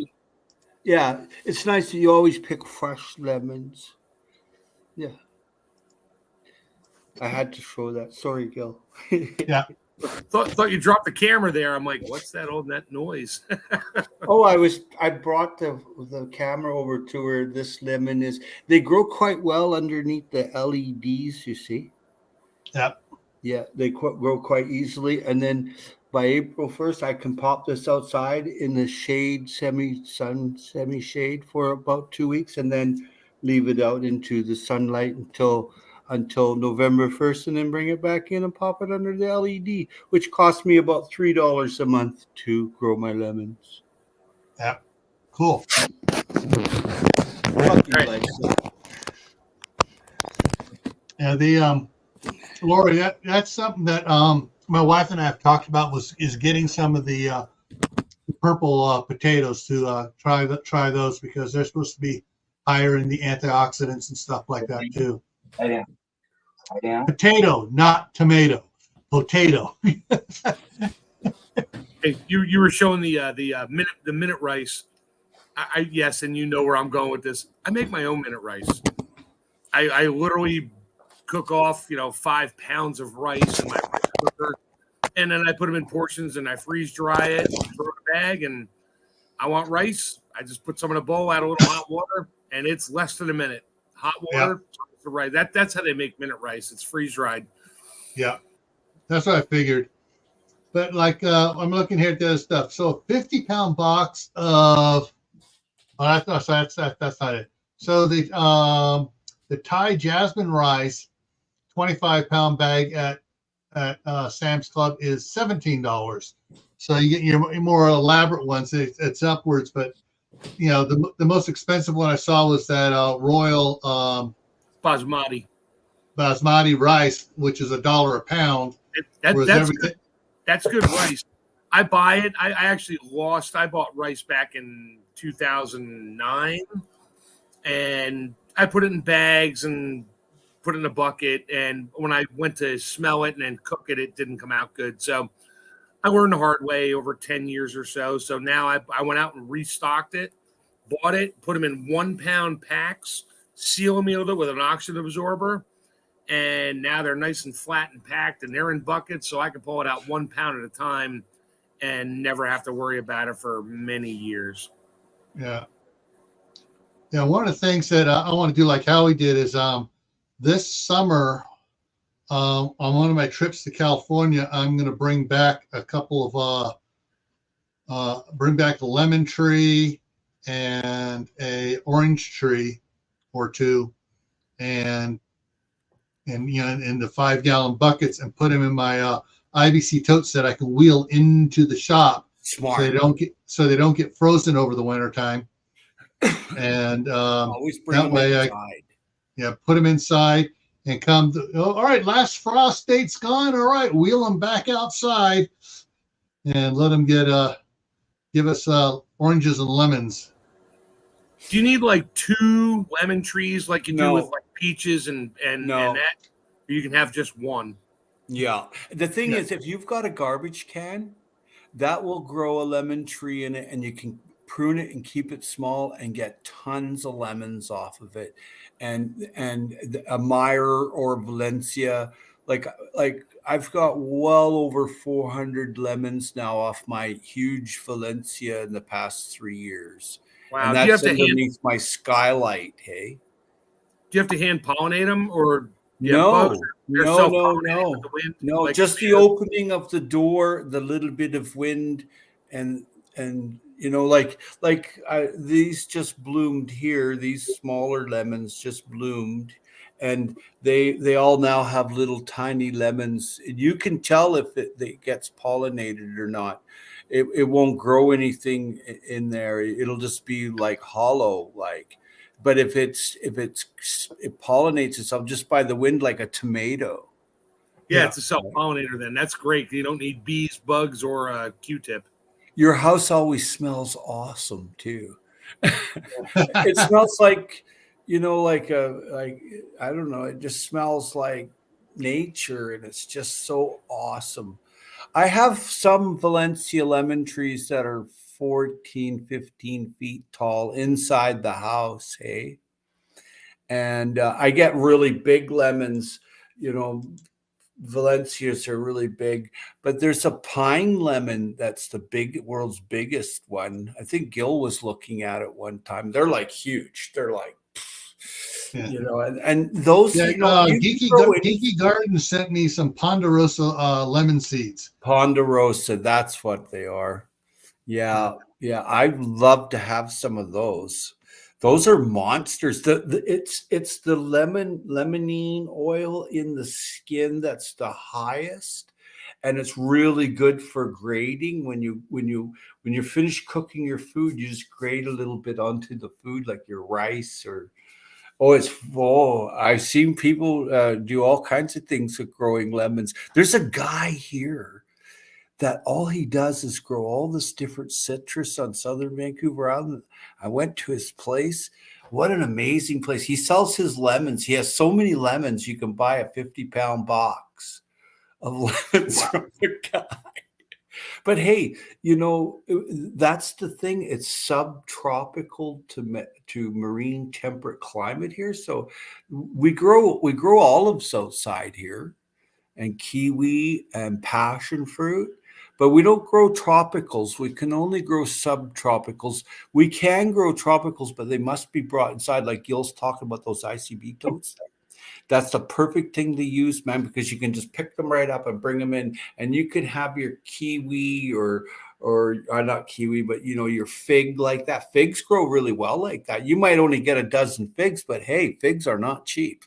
Yeah, it's nice that you always pick fresh lemons. Yeah. I had to show that. Sorry, Gil. Yeah. Thought you dropped the camera there. I'm like, what's that noise? Oh, I brought the camera over to where this lemon is. They grow quite well underneath the LEDs, you see. Yep. Yeah, they grow quite easily. And then by April 1st, I can pop this outside in the shade, semi-sun, semi-shade for about 2 weeks, and then leave it out into the sunlight until November 1st, and then bring it back in and pop it under the LED, which costs me about $3 a month to grow my lemons. Yep. Cool. Right. Yeah, Lori, that's something that my wife and I have talked about is getting some of the purple potatoes to try those, because they're supposed to be higher in the antioxidants and stuff like that too. Potato, not tomato. Potato. Hey, you were showing the minute rice. I yes, and you know where I'm going with this. I make my own minute rice. I literally cook off 5 pounds of rice in my rice cooker, and then I put them in portions and I freeze dry it, throw it in a bag, and I want rice. I just put some in a bowl, add a little hot water, and it's less than a minute. Hot water, the rice. That's how they make minute rice. It's freeze dried. Yeah, that's what I figured. But like I'm looking here at the other stuff. So a 50-pound box of that's not it. So the Thai jasmine rice 25-pound bag at Sam's Club is $17. So you get your more elaborate ones. It's upwards, but the most expensive one I saw was that Royal Basmati rice, which is $1 a pound. That's good rice. I buy it. I actually lost. I bought rice back in 2009, and I put it in bags and put it in a bucket. And when I went to smell it and then cook it, it didn't come out good. So I learned the hard way over 10 years or so. So now I went out and restocked it, bought it, put them in 1-pound packs, seal them with an oxygen absorber. And now they're nice and flat and packed, and they're in buckets, so I can pull it out 1 pound at a time and never have to worry about it for many years. Yeah. One of the things that I want to do, like Howie did, is this summer on one of my trips to California, I'm going to bring back a couple of bring back a lemon tree and a orange tree or two, and in the 5-gallon buckets, and put them in my IBC totes that I can wheel into the shop. Smart. So they don't get frozen over the winter time. And always bring that them way inside. Put them inside and all right, last frost date's gone. All right, wheel them back outside and let them give us oranges and lemons. Do you need like 2 lemon trees like you do with like peaches and that? Or you can have just one. Yeah. The thing is, if you've got a garbage can, that will grow a lemon tree in it, and you can prune it and keep it small and get tons of lemons off of it. And a Meyer or Valencia, like I've got well over 400 lemons now off my huge Valencia in the past 3 years. Wow. And that's underneath my skylight, hey? Do you have to hand pollinate them, or no, like just the opening of the door, the little bit of wind, and these just bloomed here. These smaller lemons just bloomed, and they all now have little tiny lemons. You can tell if it gets pollinated or not. It won't grow anything in there. It'll just be like hollow, like. But if it pollinates itself just by the wind, like a tomato, Yeah, it's a self-pollinator then. That's great. You don't need bees, bugs, or a Q-tip. Your house always smells awesome too. It smells like, like I don't know, it just smells like nature, and it's just so awesome. I have some Valencia lemon trees that are 14, 15 feet tall inside the house, hey? And I get really big lemons, Valencias are really big, but there's a pine lemon that's the world's biggest one. I think Gil was looking at it one time. They're like huge. They're like, and those. Geeky Garden sent me some Ponderosa lemon seeds. Ponderosa, that's what they are. Yeah. I'd love to have some of those. Those are monsters. It's the limonene oil in the skin that's the highest, and it's really good for grating. When you're finished cooking your food, you just grate a little bit onto the food, like your rice or. I've seen people do all kinds of things with growing lemons. There's a guy here that all he does is grow all this different citrus on Southern Vancouver Island. I went to his place. What an amazing place. He sells his lemons. He has so many lemons, you can buy a 50-pound box of lemons from the guy. But hey, that's the thing. It's subtropical to marine temperate climate here. So we grow olives outside here, and kiwi and passion fruit, but we don't grow tropicals. We can only grow subtropicals. We can grow tropicals, but they must be brought inside. Like Gil's talking about those ICB totes. That's the perfect thing to use, man, because you can just pick them right up and bring them in, and you can have your kiwi or not kiwi, but your fig like that. Figs grow really well like that. You might only get a dozen figs, but hey, figs are not cheap.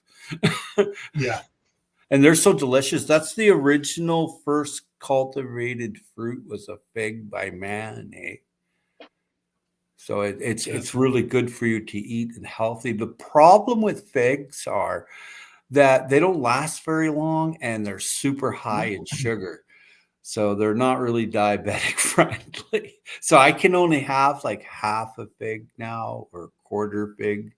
Yeah. And they're so delicious. That's the original first cultivated fruit, was a fig by man, eh? So it's really good for you to eat and healthy. The problem with figs are that they don't last very long, and they're super high in sugar. So they're not really diabetic friendly. So I can only have like half a fig now, or a quarter fig,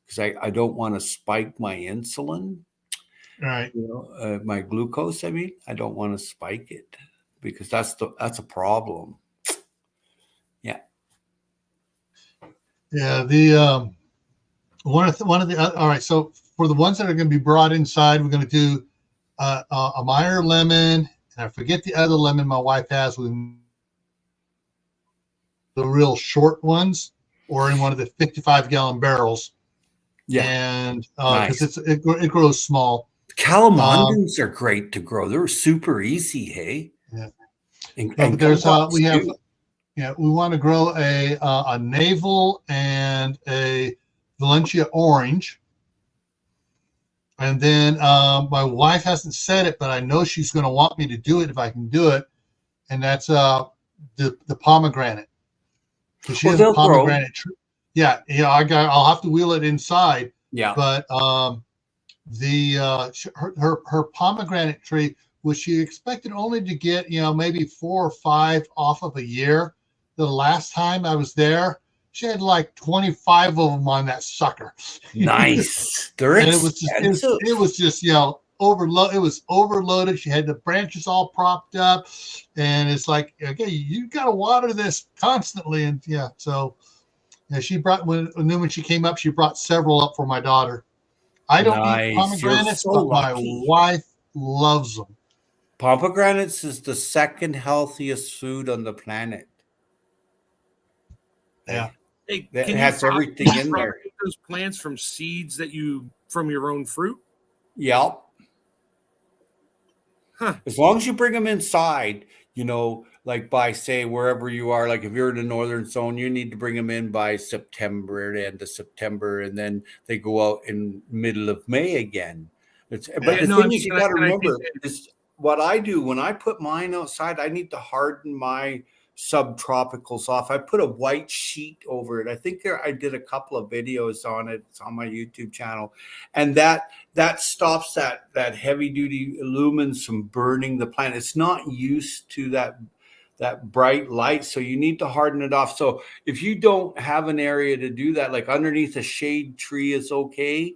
because I don't want to spike my insulin. Right. My glucose. I mean, I don't want to spike it, because that's a problem. Yeah. Yeah. The one of the all right. So for the ones that are going to be brought inside, we're going to do a Meyer lemon, and I forget the other lemon my wife has, with the real short ones, or in one of the 55-gallon barrels. Yeah. And nice. because it grows small. Calamondins are great to grow. They're super easy, hey? Yeah. And there's we want to grow a navel and a Valencia orange. And then my wife hasn't said it, but I know she's going to want me to do it if I can do it. And that's the pomegranate. Because she has a pomegranate tree. Yeah, I'll have to wheel it inside. Yeah. But her pomegranate tree, which she expected only to get maybe 4 or 5 off of a year. The last time I was there, she had like 25 of them on that sucker. Nice. They're and expensive. it was just overload. It was overloaded. She had the branches all propped up, and it's like, okay, you got to water this constantly. And so she brought when she came up, she brought several up for my daughter. I don't eat pomegranates, but my wife loves them. Pomegranates is the second healthiest food on the planet. Yeah. Hey, it has everything in there. Those plants from seeds from your own fruit? Yep. Huh. As long as you bring them inside, like by, say, wherever you are, like if you're in the northern zone, you need to bring them in by September, the end of September, and then they go out in middle of May again. But the thing is, you got to remember, is what I do when I put mine outside, I need to harden my subtropicals off. I put a white sheet over it. I think I did a couple of videos on it. It's on my YouTube channel, and that stops that heavy duty lumens from burning the plant. It's not used to that bright light, so you need to harden it off. So if you don't have an area to do that, like underneath a shade tree is okay,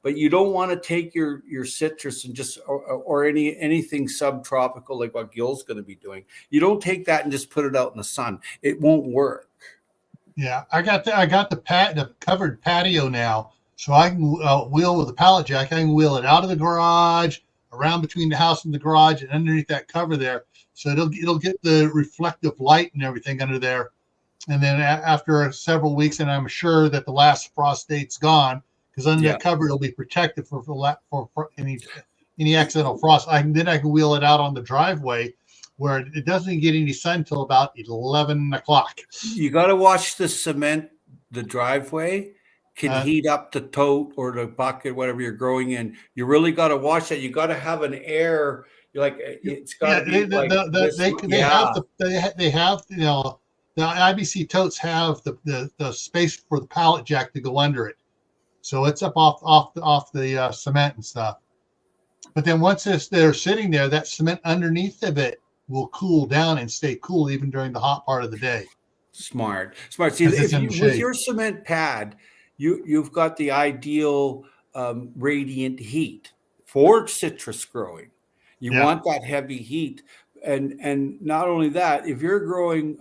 but you don't want to take your citrus and just or anything subtropical like what Gil's going to be doing. You don't take that and just put it out in the sun. It won't work. Yeah, I got the covered patio now, so I can wheel with a pallet jack. I can wheel it out of the garage, around between the house and the garage, and underneath that cover there. So it'll get the reflective light and everything under there. And then after several weeks, and I'm sure that the last frost date's gone, because under that cover it'll be protected for any accidental frost. I can wheel it out on the driveway where it doesn't get any sun until about 11 o'clock. You got to watch the cement. The driveway can heat up the tote or the bucket, whatever you're growing in. You really got to watch that. You got to have an air. Like it's got to be they have you know, the IBC totes have the space for the pallet jack to go under it. So it's up off the cement and stuff. But then once they're sitting there, that cement underneath of it will cool down and stay cool even during the hot part of the day. Smart. See, with your cement pad, you've got the ideal radiant heat for citrus growing. You want that heavy heat. And not only that, if you're growing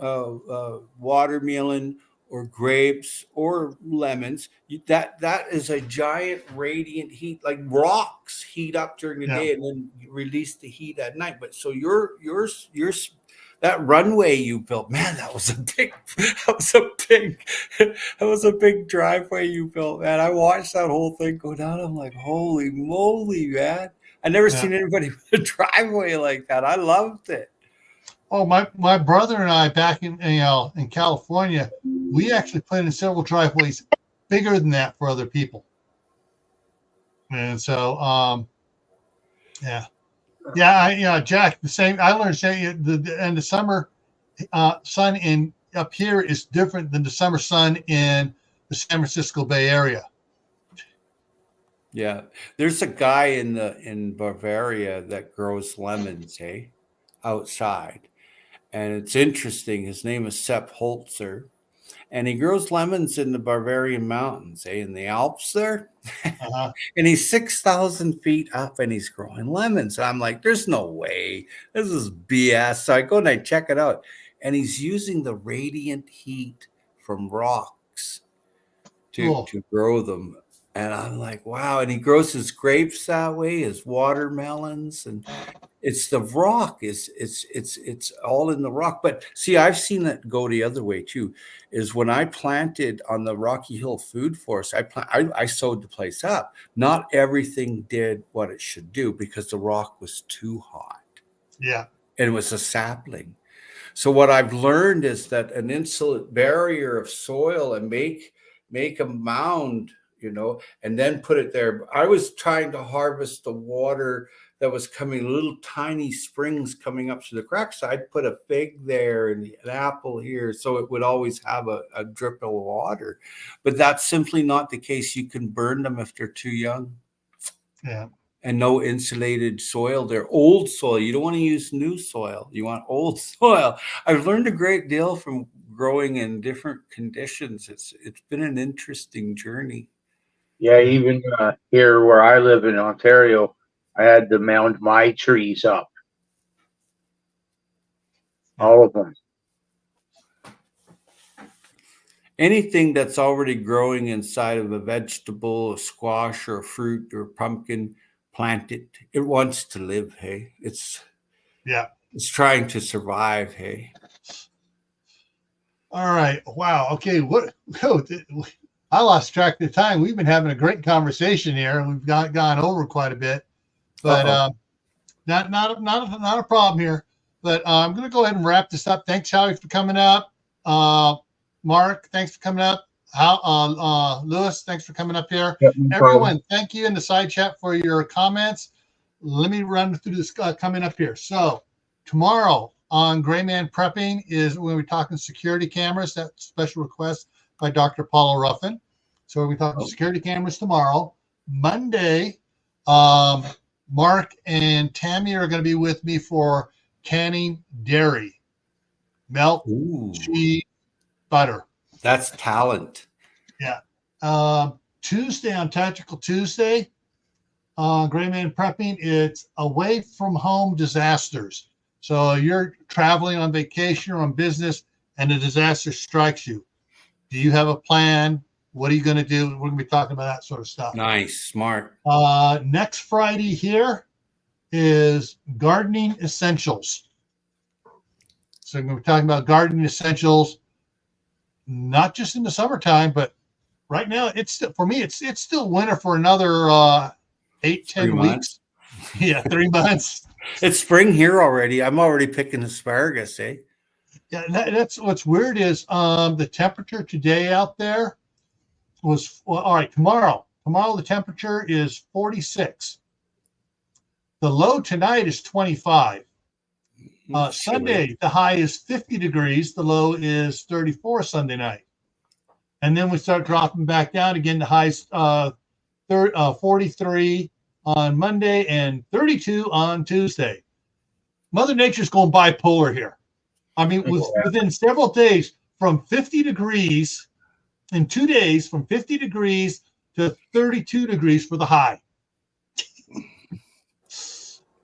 watermelon or grapes or lemons, that is a giant radiant heat, like rocks heat up during the day and then release the heat at night. But so yours that runway you built, man, that was a big driveway you built, man. I watched that whole thing go down. I'm like, holy moly, man. I never seen anybody with a driveway like that. I loved it. Oh, my brother and I back in California, we actually put in several driveways bigger than that for other people. And so, Jack, the same. I learned the summer sun in up here is different than the summer sun in the San Francisco Bay Area. Yeah, there's a guy in Bavaria that grows lemons, outside. And it's interesting. His name is Sepp Holzer, and he grows lemons in the Bavarian mountains, in the Alps there. And he's 6,000 feet up, and he's growing lemons. And I'm like, there's no way. This is BS. So I go and I check it out, and he's using the radiant heat from rocks to grow them. And I'm like, wow. And he grows his grapes that way, his watermelons, and it's the rock. It's all in the rock. But see, I've seen it go the other way too. Is when I planted on the Rocky Hill Food Forest, I sewed the place up. Not everything did what it should do because the rock was too hot. Yeah, and it was a sapling. So what I've learned is that an insulate barrier of soil and make a mound, and then put it there. I was trying to harvest the water that was coming, little tiny springs coming up through the cracks. So I'd put a fig there and an apple here, so it would always have a drip of water. But that's simply not the case. You can burn them if they're too young. Yeah. And no insulated soil. They're old soil. You don't want to use new soil. You want old soil. I've learned a great deal from growing in different conditions. It's been an interesting journey. Yeah, even here where I live in Ontario, I had to mound my trees up. All of them. Anything that's already growing inside of a vegetable, a squash or a fruit or a pumpkin, plant it. It wants to live, hey? It's trying to survive, hey? All right. Wow. Okay. I lost track of the time. We've been having a great conversation here, and we've gone over quite a bit, but not a problem here. But I'm going to go ahead and wrap this up. Thanks, Howie, for coming up. Mark, thanks for coming up. Lewis, thanks for coming up here. Yep, no Everyone, thank you in the side chat for your comments. Let me run through this coming up here. So tomorrow, on Gray Man Prepping is when we're talking security cameras. That special request by Dr. Paula Ruffin. So we're talking security cameras tomorrow. Monday, Mark and Tammy are going to be with me for canning dairy, milk, cheese, butter. That's talent. Yeah. Tuesday on Tactical Tuesday, Gray Man Prepping, it's away from home disasters. So you're traveling on vacation or on business and a disaster strikes you. Do you have a plan? What are you going to do? We're going to be talking about that sort of stuff. Nice, smart. Next Friday here is gardening essentials. So we're going to be talking about gardening essentials, not just in the summertime, but right now it's still, for me, it's still winter for another 8-10 weeks. Yeah, 3 months. It's spring here already. I'm already picking asparagus, eh? Yeah, that's what's weird is the temperature today out there was, well, all right, tomorrow the temperature is 46. The low tonight is 25. Sunday, the high is 50 degrees. The low is 34 Sunday night. And then we start dropping back down again. The high's 43 on Monday and 32 on Tuesday. Mother Nature's going bipolar here. I mean, within several days, from 50 degrees in 2 days, from 50 degrees to 32 degrees for the high.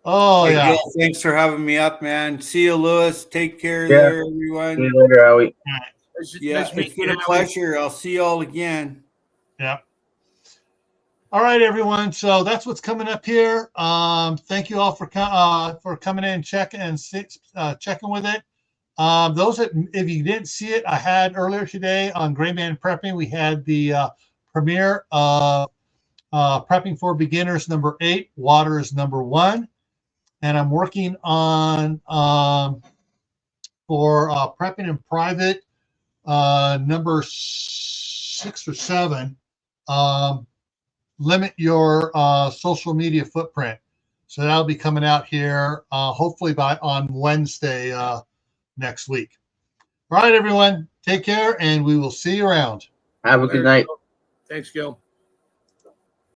Oh, hey, yeah. Gil, thanks for having me up, man. See you, Lewis. Take care there, everyone. See you later, Howie. Yeah, it's been a pleasure. I'll see you all again. Yeah. All right, everyone. So that's what's coming up here. Thank you all for coming in and checking with it. Those that, if you didn't see it, I had earlier today on Gray Man Prepping, we had the premiere of Prepping for Beginners number 8. Water is number 1. And I'm working on for Prepping in Private number 6 or 7. Limit your social media footprint. So that'll be coming out here hopefully on Wednesday next week. All right, everyone. Take care, and we will see you around. Have a good night. Thanks, Gil.